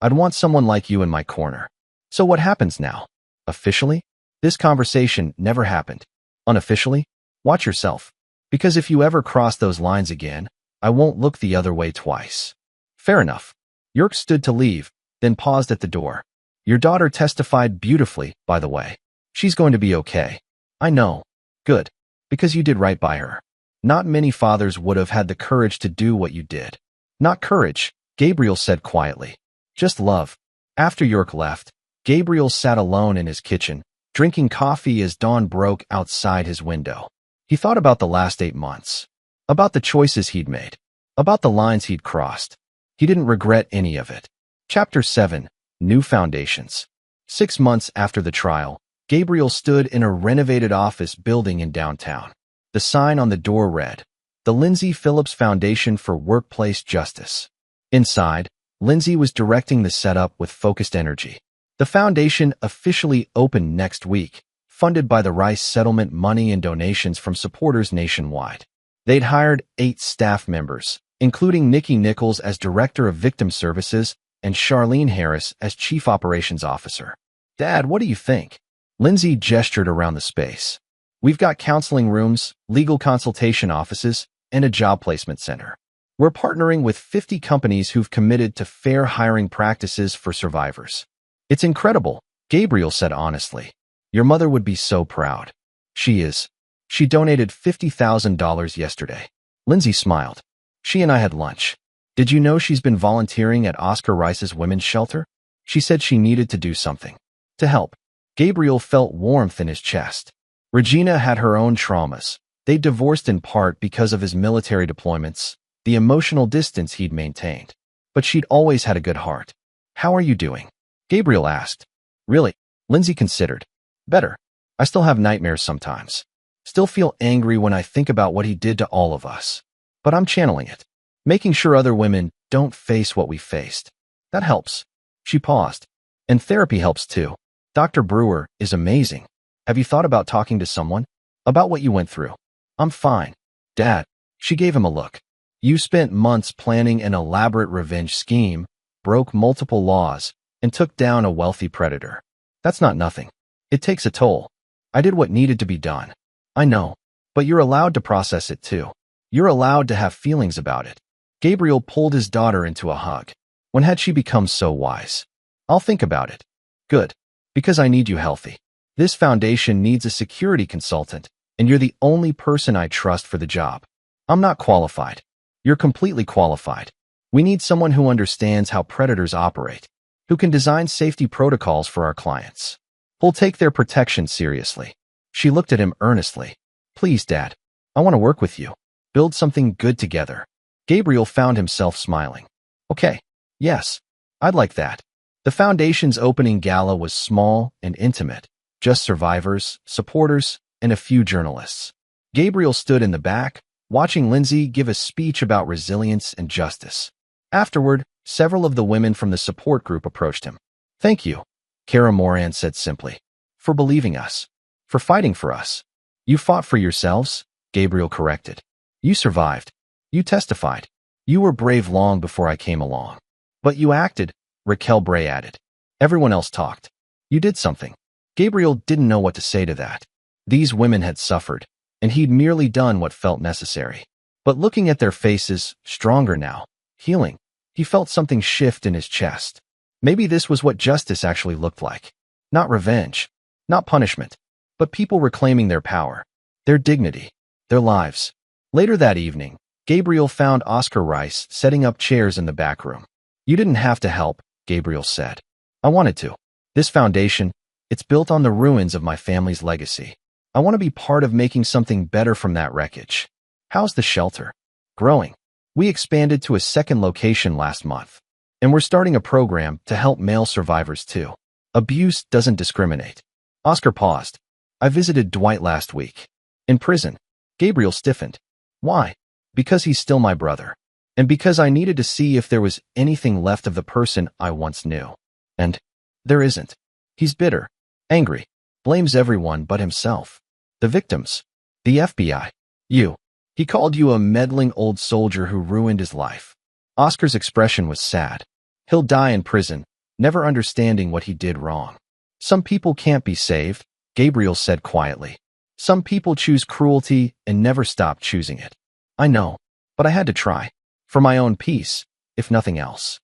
I'd want someone like you in my corner. So what happens now? Officially? This conversation never happened. Unofficially? Watch yourself. Because if you ever cross those lines again, I won't look the other way twice. Fair enough. York stood to leave, then paused at the door. Your daughter testified beautifully, by the way. She's going to be okay. I know. Good. Because you did right by her. Not many fathers would have had the courage to do what you did. Not courage, Gabriel said quietly. Just love. After York left, Gabriel sat alone in his kitchen, drinking coffee as dawn broke outside his window. He thought about the last 8 months. About the choices he'd made. About the lines he'd crossed. He didn't regret any of it. Chapter 7. New Foundations. 6 months after the trial, Gabriel stood in a renovated office building in downtown. The sign on the door read, The Lindsay Phillips Foundation for Workplace Justice. Inside, Lindsay was directing the setup with focused energy. The foundation officially opened next week, funded by the Rice settlement money and donations from supporters nationwide. They'd hired 8 staff members, including Nikki Nichols as Director of Victim Services and Charlene Harris as Chief Operations Officer. Dad, what do you think? Lindsay gestured around the space. We've got counseling rooms, legal consultation offices, and a job placement center. We're partnering with 50 companies who've committed to fair hiring practices for survivors. It's incredible, Gabriel said honestly. Your mother would be so proud. She is. She donated $50,000 yesterday. Lindsay smiled. She and I had lunch. Did you know she's been volunteering at Oscar Rice's women's shelter? She said she needed to do something. To help. Gabriel felt warmth in his chest. Regina had her own traumas. They divorced in part because of his military deployments, the emotional distance he'd maintained. But she'd always had a good heart. How are you doing? Gabriel asked. Really? Lindsay considered. Better. I still have nightmares sometimes. Still feel angry when I think about what he did to all of us. But I'm channeling it. Making sure other women don't face what we faced. That helps. She paused. And therapy helps too. Dr. Brewer is amazing. Have you thought about talking to someone? About what you went through? I'm fine. Dad. She gave him a look. You spent months planning an elaborate revenge scheme, broke multiple laws, and took down a wealthy predator. That's not nothing. It takes a toll. I did what needed to be done. I know. But you're allowed to process it too. You're allowed to have feelings about it. Gabriel pulled his daughter into a hug. When had she become so wise? I'll think about it. Good. Because I need you healthy. This foundation needs a security consultant, and you're the only person I trust for the job. I'm not qualified. You're completely qualified. We need someone who understands how predators operate, who can design safety protocols for our clients, who'll take their protection seriously. She looked at him earnestly. Please, Dad. I want to work with you. Build something good together. Gabriel found himself smiling. Okay. Yes. I'd like that. The foundation's opening gala was small and intimate. Just survivors, supporters, and a few journalists. Gabriel stood in the back, watching Lindsay give a speech about resilience and justice. Afterward, several of the women from the support group approached him. Thank you, Kara Moran said simply, for believing us, for fighting for us. You fought for yourselves, Gabriel corrected. You survived. You testified. You were brave long before I came along. But you acted, Raquel Bray added. Everyone else talked. You did something. Gabriel didn't know what to say to that. These women had suffered, and he'd merely done what felt necessary. But looking at their faces, stronger now, healing, he felt something shift in his chest. Maybe this was what justice actually looked like. Not revenge, not punishment, but people reclaiming their power, their dignity, their lives. Later that evening, Gabriel found Oscar Rice setting up chairs in the back room. "You didn't have to help," Gabriel said. "I wanted to. This foundation, it's built on the ruins of my family's legacy. I want to be part of making something better from that wreckage." "How's the shelter?" "Growing. We expanded to a second location last month. And we're starting a program to help male survivors too. Abuse doesn't discriminate." Oscar paused. "I visited Dwight last week. In prison." Gabriel stiffened. "Why?" "Because he's still my brother. And because I needed to see if there was anything left of the person I once knew. And there isn't. He's bitter, angry, blames everyone but himself. The victims, the FBI, you. He called you a meddling old soldier who ruined his life." Oscar's expression was sad. "He'll die in prison, never understanding what he did wrong." "Some people can't be saved," Gabriel said quietly. "Some people choose cruelty and never stop choosing it." "I know, but I had to try. For my own peace, if nothing else."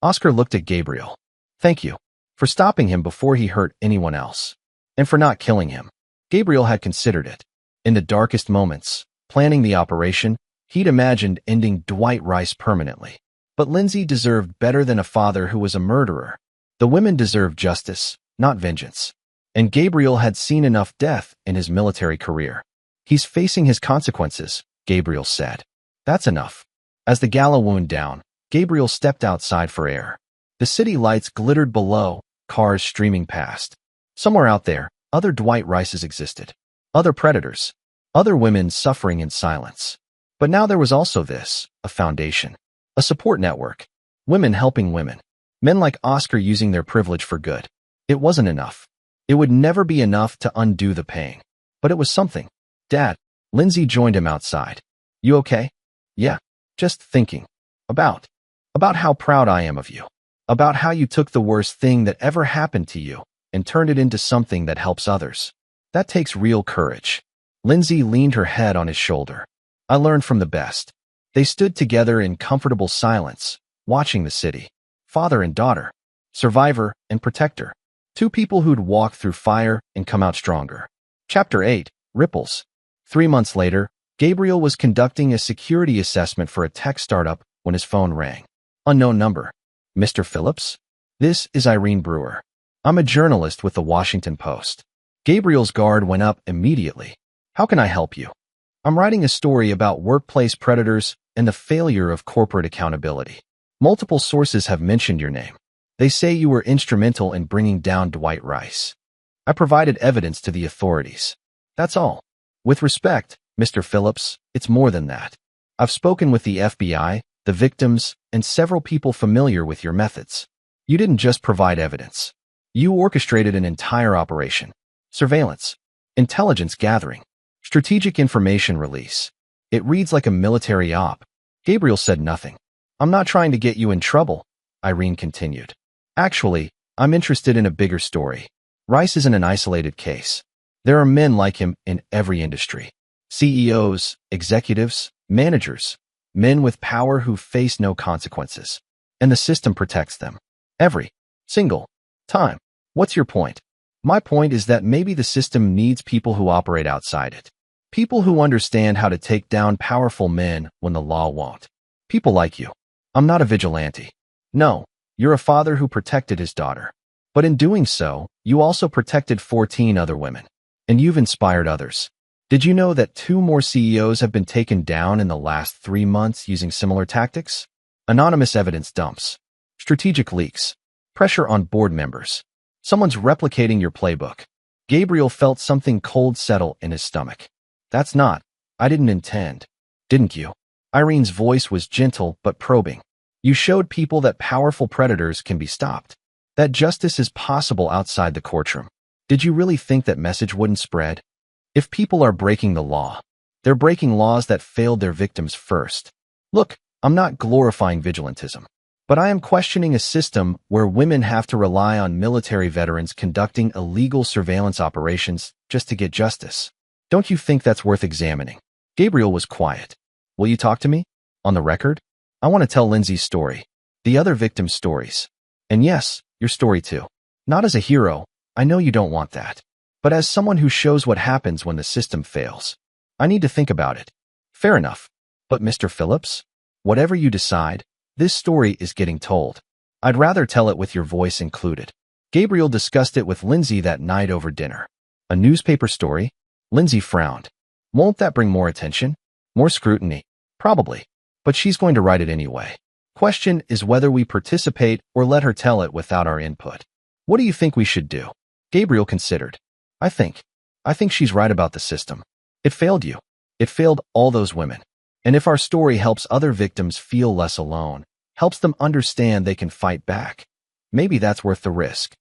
Oscar looked at Gabriel. "Thank you. For stopping him before he hurt anyone else. And for not killing him." Gabriel had considered it. In the darkest moments, planning the operation, he'd imagined ending Dwight Rice permanently. But Lindsay deserved better than a father who was a murderer. The women deserved justice, not vengeance. And Gabriel had seen enough death in his military career. "He's facing his consequences," Gabriel said. "That's enough." As the gala wound down, Gabriel stepped outside for air. The city lights glittered below, cars streaming past. Somewhere out there, other Dwight Rices existed. Other predators. Other women suffering in silence. But now there was also this, a foundation. A support network. Women helping women. Men like Oscar using their privilege for good. It wasn't enough. It would never be enough to undo the pain. But it was something. "Dad." Lindsay joined him outside. "You okay?" "Yeah. Just thinking. About how proud I am of you. About how you took the worst thing that ever happened to you and turned it into something that helps others. That takes real courage." Lindsay leaned her head on his shoulder. "I learned from the best." They stood together in comfortable silence, watching the city. Father and daughter. Survivor and protector. Two people who'd walked through fire and come out stronger. Chapter 8. Ripples. 3 months later, Gabriel was conducting a security assessment for a tech startup when his phone rang. Unknown number. "Mr. Phillips? This is Irene Brewer. I'm a journalist with the Washington Post." Gabriel's guard went up immediately. "How can I help you?" "I'm writing a story about workplace predators and the failure of corporate accountability. Multiple sources have mentioned your name. They say you were instrumental in bringing down Dwight Rice. I provided evidence to the authorities. That's all. With respect, Mr. Phillips, it's more than that. I've spoken with the FBI, the victims, and several people familiar with your methods. You didn't just provide evidence. You orchestrated an entire operation. Surveillance, intelligence gathering, strategic information release. It reads like a military op." Gabriel said nothing. "I'm not trying to get you in trouble," Irene continued. "Actually, I'm interested in a bigger story. Rice isn't an isolated case. There are men like him in every industry. CEOs, executives, managers, men with power who face no consequences. And the system protects them. Every single time. What's your point?" "My point is that maybe the system needs people who operate outside it. People who understand how to take down powerful men when the law won't. People like you. I'm not a vigilante. No, you're a father who protected his daughter. But in doing so, you also protected 14 other women. And you've inspired others. Did you know that 2 more CEOs have been taken down in the last 3 months using similar tactics? Anonymous evidence dumps. Strategic leaks. Pressure on board members. Someone's replicating your playbook." Gabriel felt something cold settle in his stomach. I didn't intend. Didn't you?" Irene's voice was gentle but probing. "You showed people that powerful predators can be stopped. That justice is possible outside the courtroom. Did you really think that message wouldn't spread? If people are breaking the law, they're breaking laws that failed their victims first. Look, I'm not glorifying vigilantism. But I am questioning a system where women have to rely on military veterans conducting illegal surveillance operations just to get justice. Don't you think that's worth examining?" Gabriel was quiet. "Will you talk to me? On the record? I want to tell Lindsay's story. The other victims' stories. And yes, Your story too. Not as a hero, I know you don't want that. But as someone who shows what happens when the system fails. I need to think about it. Fair enough. But Mr. Phillips? Whatever you decide, this story is getting told. I'd rather tell it with your voice included. Gabriel discussed it with Lindsay that night over dinner. A newspaper story? Lindsay frowned. Won't that bring more attention? More scrutiny? Probably. But she's going to write it anyway. Question is whether we participate or let her tell it without our input. What do you think we should do? Gabriel considered. I think she's right about the system. It failed you. It failed all those women. And if our story helps other victims feel less alone, helps them understand they can fight back, maybe that's worth the risk.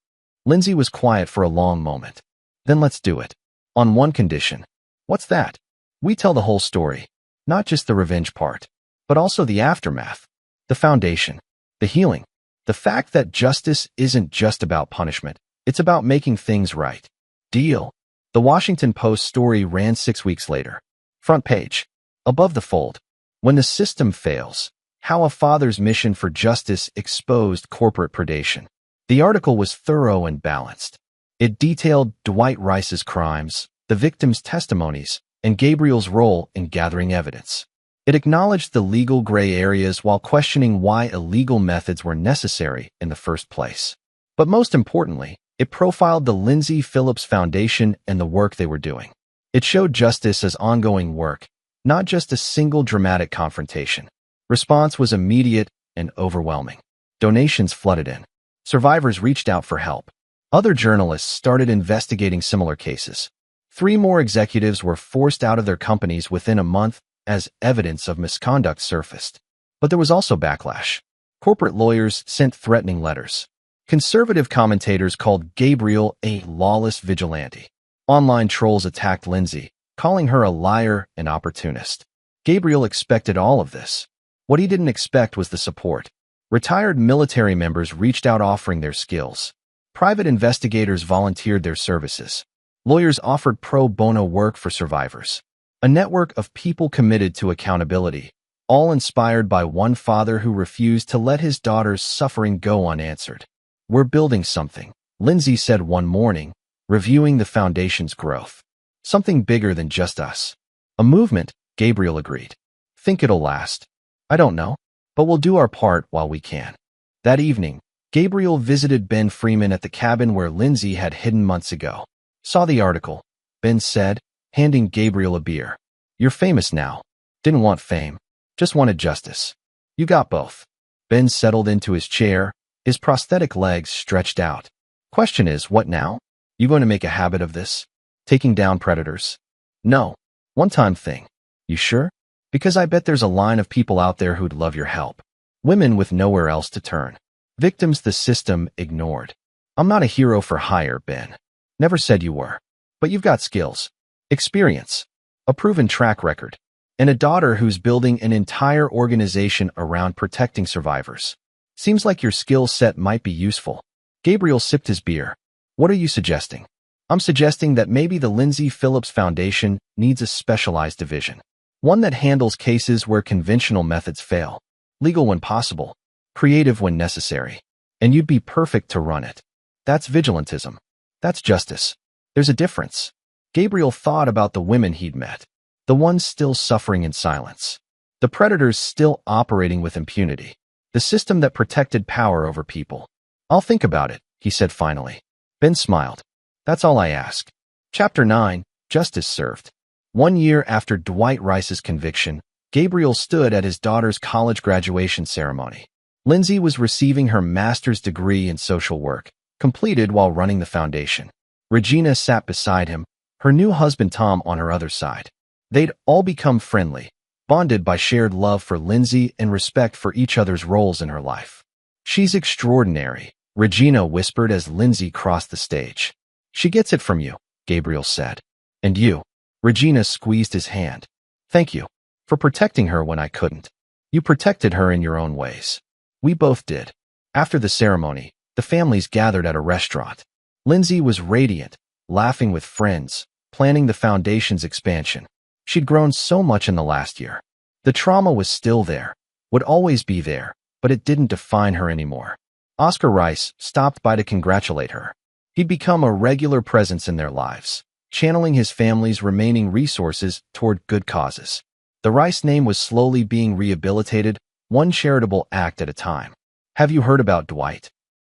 Lindsay was quiet for a long moment. Then let's do it. On one condition. What's that? We tell the whole story. Not just the revenge part, but also the aftermath. The foundation. The healing. The fact that justice isn't just about punishment. It's about making things right. Deal. The Washington Post story ran 6 weeks later. Front page. Above the fold. When the system fails, how a father's mission for justice exposed corporate predation. The article was thorough and balanced. It detailed Dwight Rice's crimes, the victims' testimonies, and Gabriel's role in gathering evidence. It acknowledged the legal gray areas while questioning why illegal methods were necessary in the first place. But most importantly, it profiled the Lindsay Phillips Foundation and the work they were doing. It showed justice as ongoing work, not just a single dramatic confrontation. Response was immediate and overwhelming. Donations flooded in. Survivors reached out for help. Other journalists started investigating similar cases. 3 more executives were forced out of their companies within a month as evidence of misconduct surfaced. But there was also backlash. Corporate lawyers sent threatening letters. Conservative commentators called Gabriel a lawless vigilante. Online trolls attacked Lindsay, calling her a liar and opportunist. Gabriel expected all of this. What he didn't expect was the support. Retired military members reached out offering their skills. Private investigators volunteered their services. Lawyers offered pro bono work for survivors. A network of people committed to accountability, all inspired by one father who refused to let his daughter's suffering go unanswered. We're building something, Lindsay said one morning, reviewing the foundation's growth. Something bigger than just us. A movement, Gabriel agreed. Think it'll last? I don't know, but we'll do our part while we can. That evening, Gabriel visited Ben Freeman at the cabin where Lindsay had hidden months ago. Saw the article, Ben said, handing Gabriel a beer. You're famous now. Didn't want fame, just wanted justice. You got both. Ben settled into his chair, his prosthetic legs stretched out. Question is, what now? You going to make a habit of this? Taking down predators? No. One-time thing. You sure? Because I bet there's a line of people out there who'd love your help. Women with nowhere else to turn. Victims the system ignored. I'm not a hero for hire, Ben. Never said you were. But you've got skills, experience, a proven track record, and a daughter who's building an entire organization around protecting survivors. Seems like your skill set might be useful. Gabriel sipped his beer. What are you suggesting? I'm suggesting that maybe the Lindsay Phillips Foundation needs a specialized division. One that handles cases where conventional methods fail. Legal when possible. Creative when necessary. And you'd be perfect to run it. That's vigilantism. That's justice. There's a difference. Gabriel thought about the women he'd met. The ones still suffering in silence. The predators still operating with impunity. The system that protected power over people. I'll think about it, he said finally. Ben smiled. That's all I ask. Chapter 9, Justice Served. 1 year after Dwight Rice's conviction, Gabriel stood at his daughter's college graduation ceremony. Lindsay was receiving her master's degree in social work, completed while running the foundation. Regina sat beside him, her new husband Tom on her other side. They'd all become friendly, bonded by shared love for Lindsay and respect for each other's roles in her life. She's extraordinary, Regina whispered as Lindsay crossed the stage. She gets it from you, Gabriel said. And you? Regina squeezed his hand. Thank you. For protecting her when I couldn't. You protected her in your own ways. We both did. After the ceremony, the families gathered at a restaurant. Lindsay was radiant, laughing with friends, planning the foundation's expansion. She'd grown so much in the last year. The trauma was still there, would always be there, but it didn't define her anymore. Oscar Rice stopped by to congratulate her. He'd become a regular presence in their lives, channeling his family's remaining resources toward good causes. The Rice name was slowly being rehabilitated, one charitable act at a time. Have you heard about Dwight?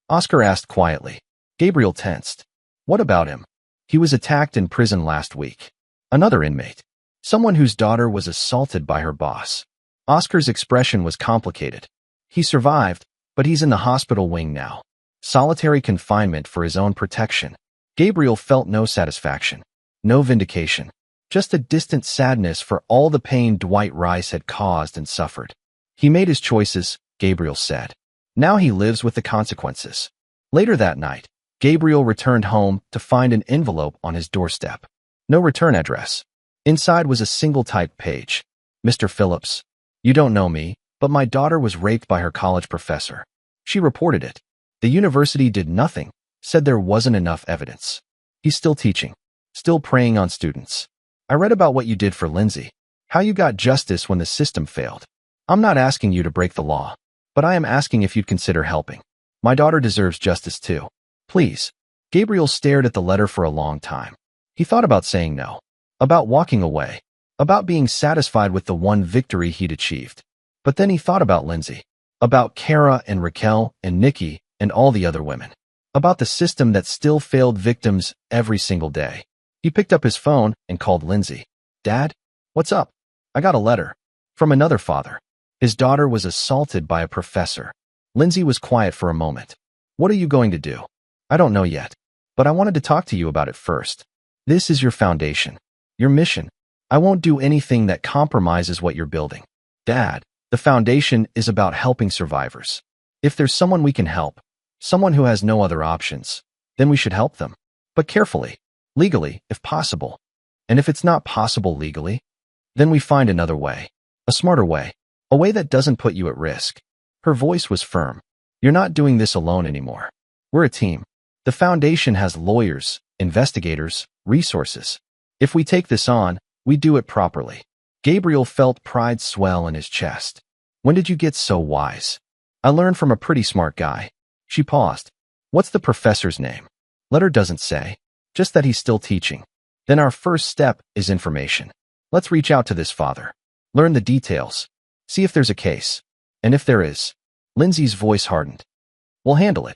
Oscar asked quietly. Gabriel tensed. What about him? He was attacked in prison last week. Another inmate. Someone whose daughter was assaulted by her boss. Oscar's expression was complicated. He survived, but he's in the hospital wing now. Solitary confinement for his own protection. Gabriel felt no satisfaction, no vindication, just a distant sadness for all the pain Dwight Rice had caused and suffered. He made his choices, Gabriel said. Now he lives with the consequences. Later that night, Gabriel returned home to find an envelope on his doorstep. No return address. Inside was a single typed page. Mr. Phillips, you don't know me, but my daughter was raped by her college professor. She reported it. The university did nothing, said there wasn't enough evidence. He's still teaching, still preying on students. I read about what you did for Lindsay, how you got justice when the system failed. I'm not asking you to break the law, but I am asking if you'd consider helping. My daughter deserves justice too. Please. Gabriel stared at the letter for a long time. He thought about saying no, about walking away, about being satisfied with the one victory he'd achieved. But then he thought about Lindsay, about Kara and Raquel and Nikki and all the other women, about the system that still failed victims every single day. He picked up his phone and called Lindsay. Dad? What's up? I got a letter. From another father. His daughter was assaulted by a professor. Lindsay was quiet for a moment. What are you going to do? I don't know yet, but I wanted to talk to you about it first. This is your foundation, your mission. I won't do anything that compromises what you're building. Dad, the foundation is about helping survivors. If there's someone we can help, someone who has no other options, then we should help them. But carefully, legally, if possible. And if it's not possible legally, then we find another way, a smarter way, a way that doesn't put you at risk. Her voice was firm. You're not doing this alone anymore. We're a team. The foundation has lawyers, investigators, resources. If we take this on, we do it properly. Gabriel felt pride swell in his chest. When did you get so wise? I learned from a pretty smart guy. She paused. What's the professor's name? Letter doesn't say, just that he's still teaching. Then our first step is information. Let's reach out to this father. Learn the details. See if there's a case. And if there is. Lindsay's voice hardened. We'll handle it.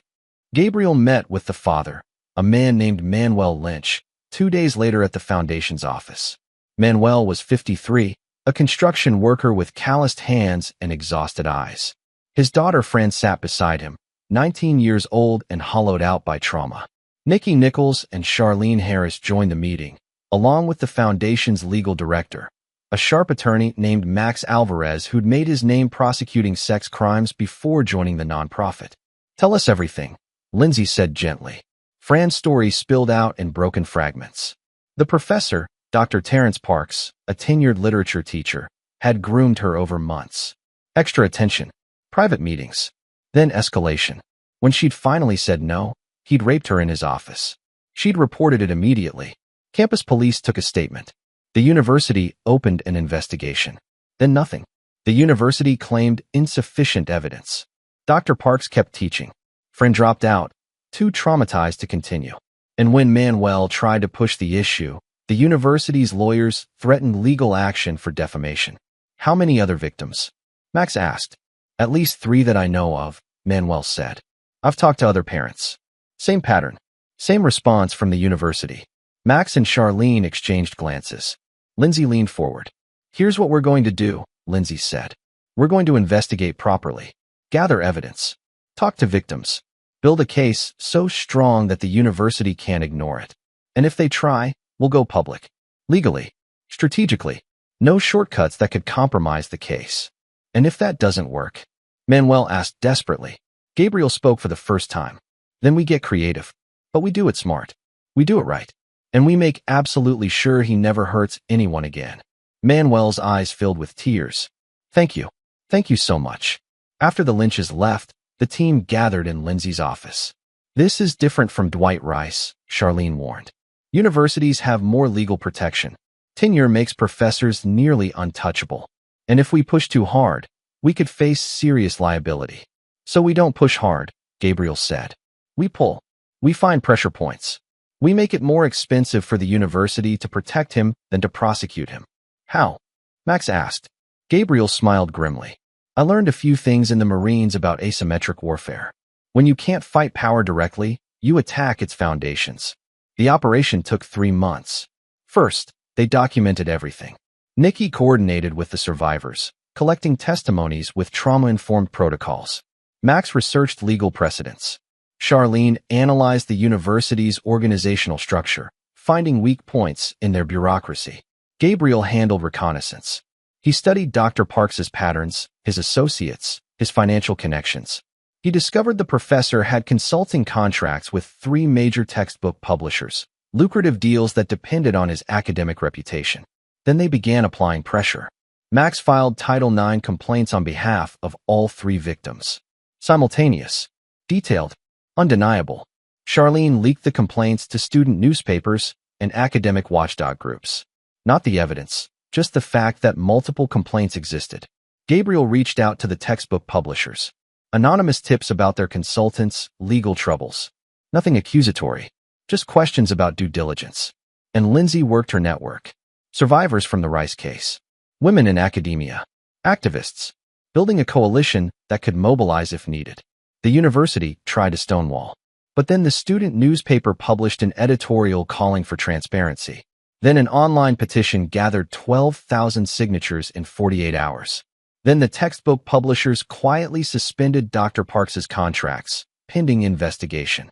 Gabriel met with the father, a man named Manuel Lynch, 2 days later at the foundation's office. Manuel was 53, a construction worker with calloused hands and exhausted eyes. His daughter Fran sat beside him, 19 years old and hollowed out by trauma. Nikki Nichols and Charlene Harris joined the meeting, along with the foundation's legal director, a sharp attorney named Max Alvarez who'd made his name prosecuting sex crimes before joining the nonprofit. Tell us everything, Lindsay said gently. Fran's story spilled out in broken fragments. The professor, Dr. Terrence Parks, a tenured literature teacher, had groomed her over months. Extra attention, private meetings, then escalation. When she'd finally said no, he'd raped her in his office. She'd reported it immediately. Campus police took a statement. The university opened an investigation. Then nothing. The university claimed insufficient evidence. Dr. Parks kept teaching. Fran dropped out, too traumatized to continue. And when Manuel tried to push the issue, the university's lawyers threatened legal action for defamation. How many other victims? Max asked. At least 3 that I know of, Manuel said. I've talked to other parents. Same pattern. Same response from the university. Max and Charlene exchanged glances. Lindsay leaned forward. Here's what we're going to do, Lindsay said. We're going to investigate properly. Gather evidence. Talk to victims. Build a case so strong that the university can't ignore it. And if they try, we'll go public. Legally. Strategically. No shortcuts that could compromise the case. And if that doesn't work? Manuel asked desperately. Gabriel spoke for the first time. Then we get creative. But we do it smart. We do it right. And we make absolutely sure he never hurts anyone again. Manuel's eyes filled with tears. Thank you. Thank you so much. After the Lynches left, the team gathered in Lindsay's office. This is different from Dwight Rice, Charlene warned. Universities have more legal protection. Tenure makes professors nearly untouchable. And if we push too hard, we could face serious liability. So we don't push hard, Gabriel said. We pull. We find pressure points. We make it more expensive for the university to protect him than to prosecute him. How? Max asked. Gabriel smiled grimly. I learned a few things in the Marines about asymmetric warfare. When you can't fight power directly, you attack its foundations. The operation took 3 months. First, they documented everything. Nikki coordinated with the survivors, collecting testimonies with trauma-informed protocols. Max researched legal precedents. Charlene analyzed the university's organizational structure, finding weak points in their bureaucracy. Gabriel handled reconnaissance. He studied Dr. Parks's patterns, his associates, his financial connections. He discovered the professor had consulting contracts with 3 major textbook publishers, lucrative deals that depended on his academic reputation. Then they began applying pressure. Max filed Title IX complaints on behalf of all 3 victims. Simultaneous, detailed, undeniable. Charlene leaked the complaints to student newspapers and academic watchdog groups. Not the evidence, just the fact that multiple complaints existed. Gabriel reached out to the textbook publishers. Anonymous tips about their consultants' legal troubles. Nothing accusatory, just questions about due diligence. And Lindsay worked her network. Survivors from the Rice case. Women in academia. Activists. Building a coalition that could mobilize if needed. The university tried to stonewall. But then the student newspaper published an editorial calling for transparency. Then an online petition gathered 12,000 signatures in 48 hours. Then the textbook publishers quietly suspended Dr. Parks's contracts, pending investigation.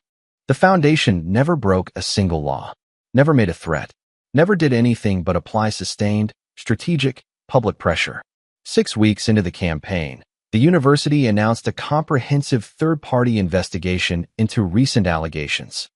The foundation never broke a single law, never made a threat, never did anything but apply sustained, strategic, public pressure. 6 weeks into the campaign, the university announced a comprehensive third-party investigation into recent allegations.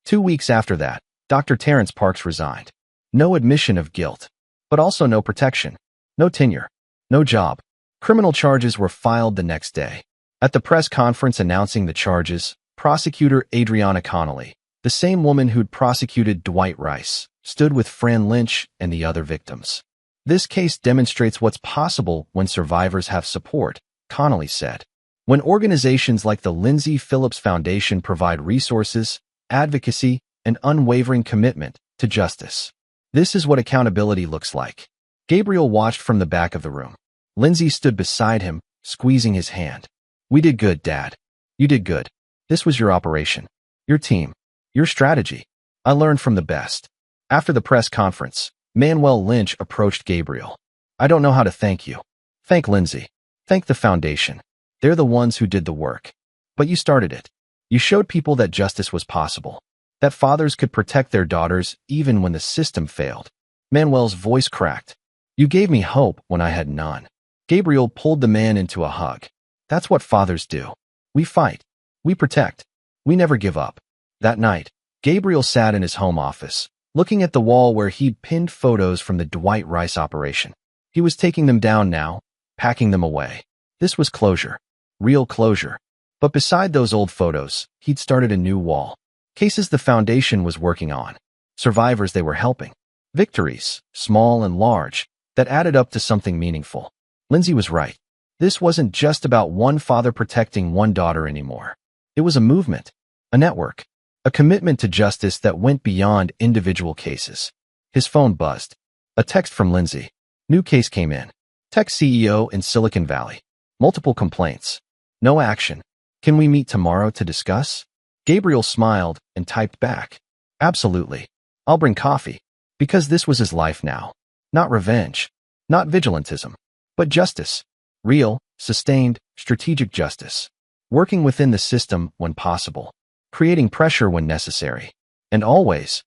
2 weeks after that, Dr. Terrence Parks resigned. No admission of guilt, but also no protection, no tenure, no job. Criminal charges were filed the next day. At the press conference announcing the charges, prosecutor Adriana Connolly, the same woman who'd prosecuted Dwight Rice, stood with Fran Lynch and the other victims. This case demonstrates what's possible when survivors have support, Connolly said. When organizations like the Lindsay Phillips Foundation provide resources, advocacy, and unwavering commitment to justice. This is what accountability looks like. Gabriel watched from the back of the room. Lindsay stood beside him, squeezing his hand. We did good, Dad. You did good. This was your operation. Your team. Your strategy. I learned from the best. After the press conference, Manuel Lynch approached Gabriel. I don't know how to thank you. Thank Lindsay. Thank the foundation. They're the ones who did the work. But you started it. You showed people that justice was possible. That fathers could protect their daughters even when the system failed. Manuel's voice cracked. You gave me hope when I had none. Gabriel pulled the man into a hug. That's what fathers do. We fight. We protect. We never give up. That night, Gabriel sat in his home office, looking at the wall where he'd pinned photos from the Dwight Rice operation. He was taking them down now, packing them away. This was closure. Real closure. But beside those old photos, he'd started a new wall. Cases the foundation was working on. Survivors they were helping. Victories, small and large, that added up to something meaningful. Lindsay was right. This wasn't just about one father protecting one daughter anymore. It was a movement, a network, a commitment to justice that went beyond individual cases. His phone buzzed. A text from Lindsay. New case came in. Tech CEO in Silicon Valley. Multiple complaints. No action. Can we meet tomorrow to discuss? Gabriel smiled and typed back. Absolutely. I'll bring coffee. Because this was his life now. Not revenge. Not vigilantism. But justice. Real, sustained, strategic justice. Working within the system when possible. Creating pressure when necessary. And always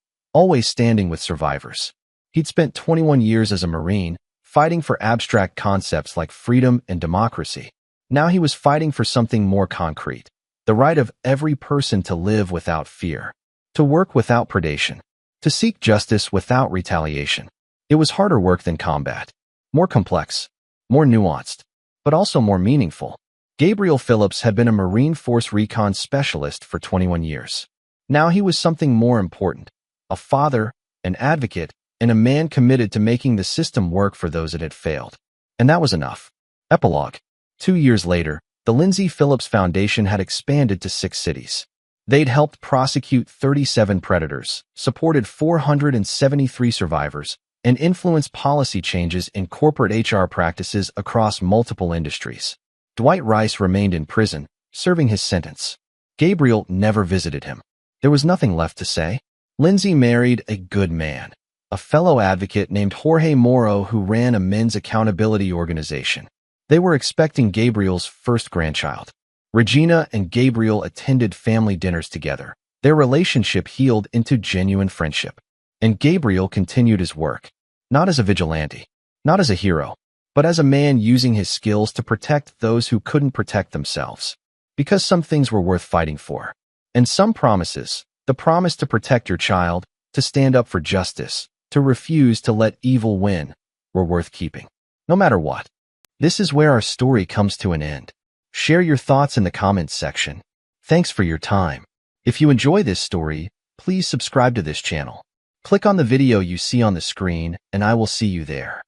standing with survivors. He'd spent 21 years as a Marine, fighting for abstract concepts like freedom and democracy. Now he was fighting for something more concrete. The right of every person to live without fear. To work without predation. To seek justice without retaliation. It was harder work than combat. More complex. More nuanced. But also more meaningful. Gabriel Phillips had been a Marine Force Recon specialist for 21 years. Now he was something more important. A father, an advocate, and a man committed to making the system work for those that had failed. And that was enough. Epilogue. 2 years later, The Lindsay Phillips Foundation had expanded to 6 cities. They'd helped prosecute 37 predators, supported 473 survivors, and influenced policy changes in corporate HR practices across multiple industries. Dwight Rice remained in prison, serving his sentence. Gabriel never visited him. There was nothing left to say. Lindsay married a good man, a fellow advocate named Jorge Moro who ran a men's accountability organization. They were expecting Gabriel's first grandchild. Regina and Gabriel attended family dinners together. Their relationship healed into genuine friendship. And Gabriel continued his work, not as a vigilante, not as a hero, but as a man using his skills to protect those who couldn't protect themselves. Because some things were worth fighting for. And some promises, the promise to protect your child, to stand up for justice, to refuse to let evil win, were worth keeping. No matter what. This is where our story comes to an end. Share your thoughts in the comments section. Thanks for your time. If you enjoy this story, please subscribe to this channel. Click on the video you see on the screen, and I will see you there.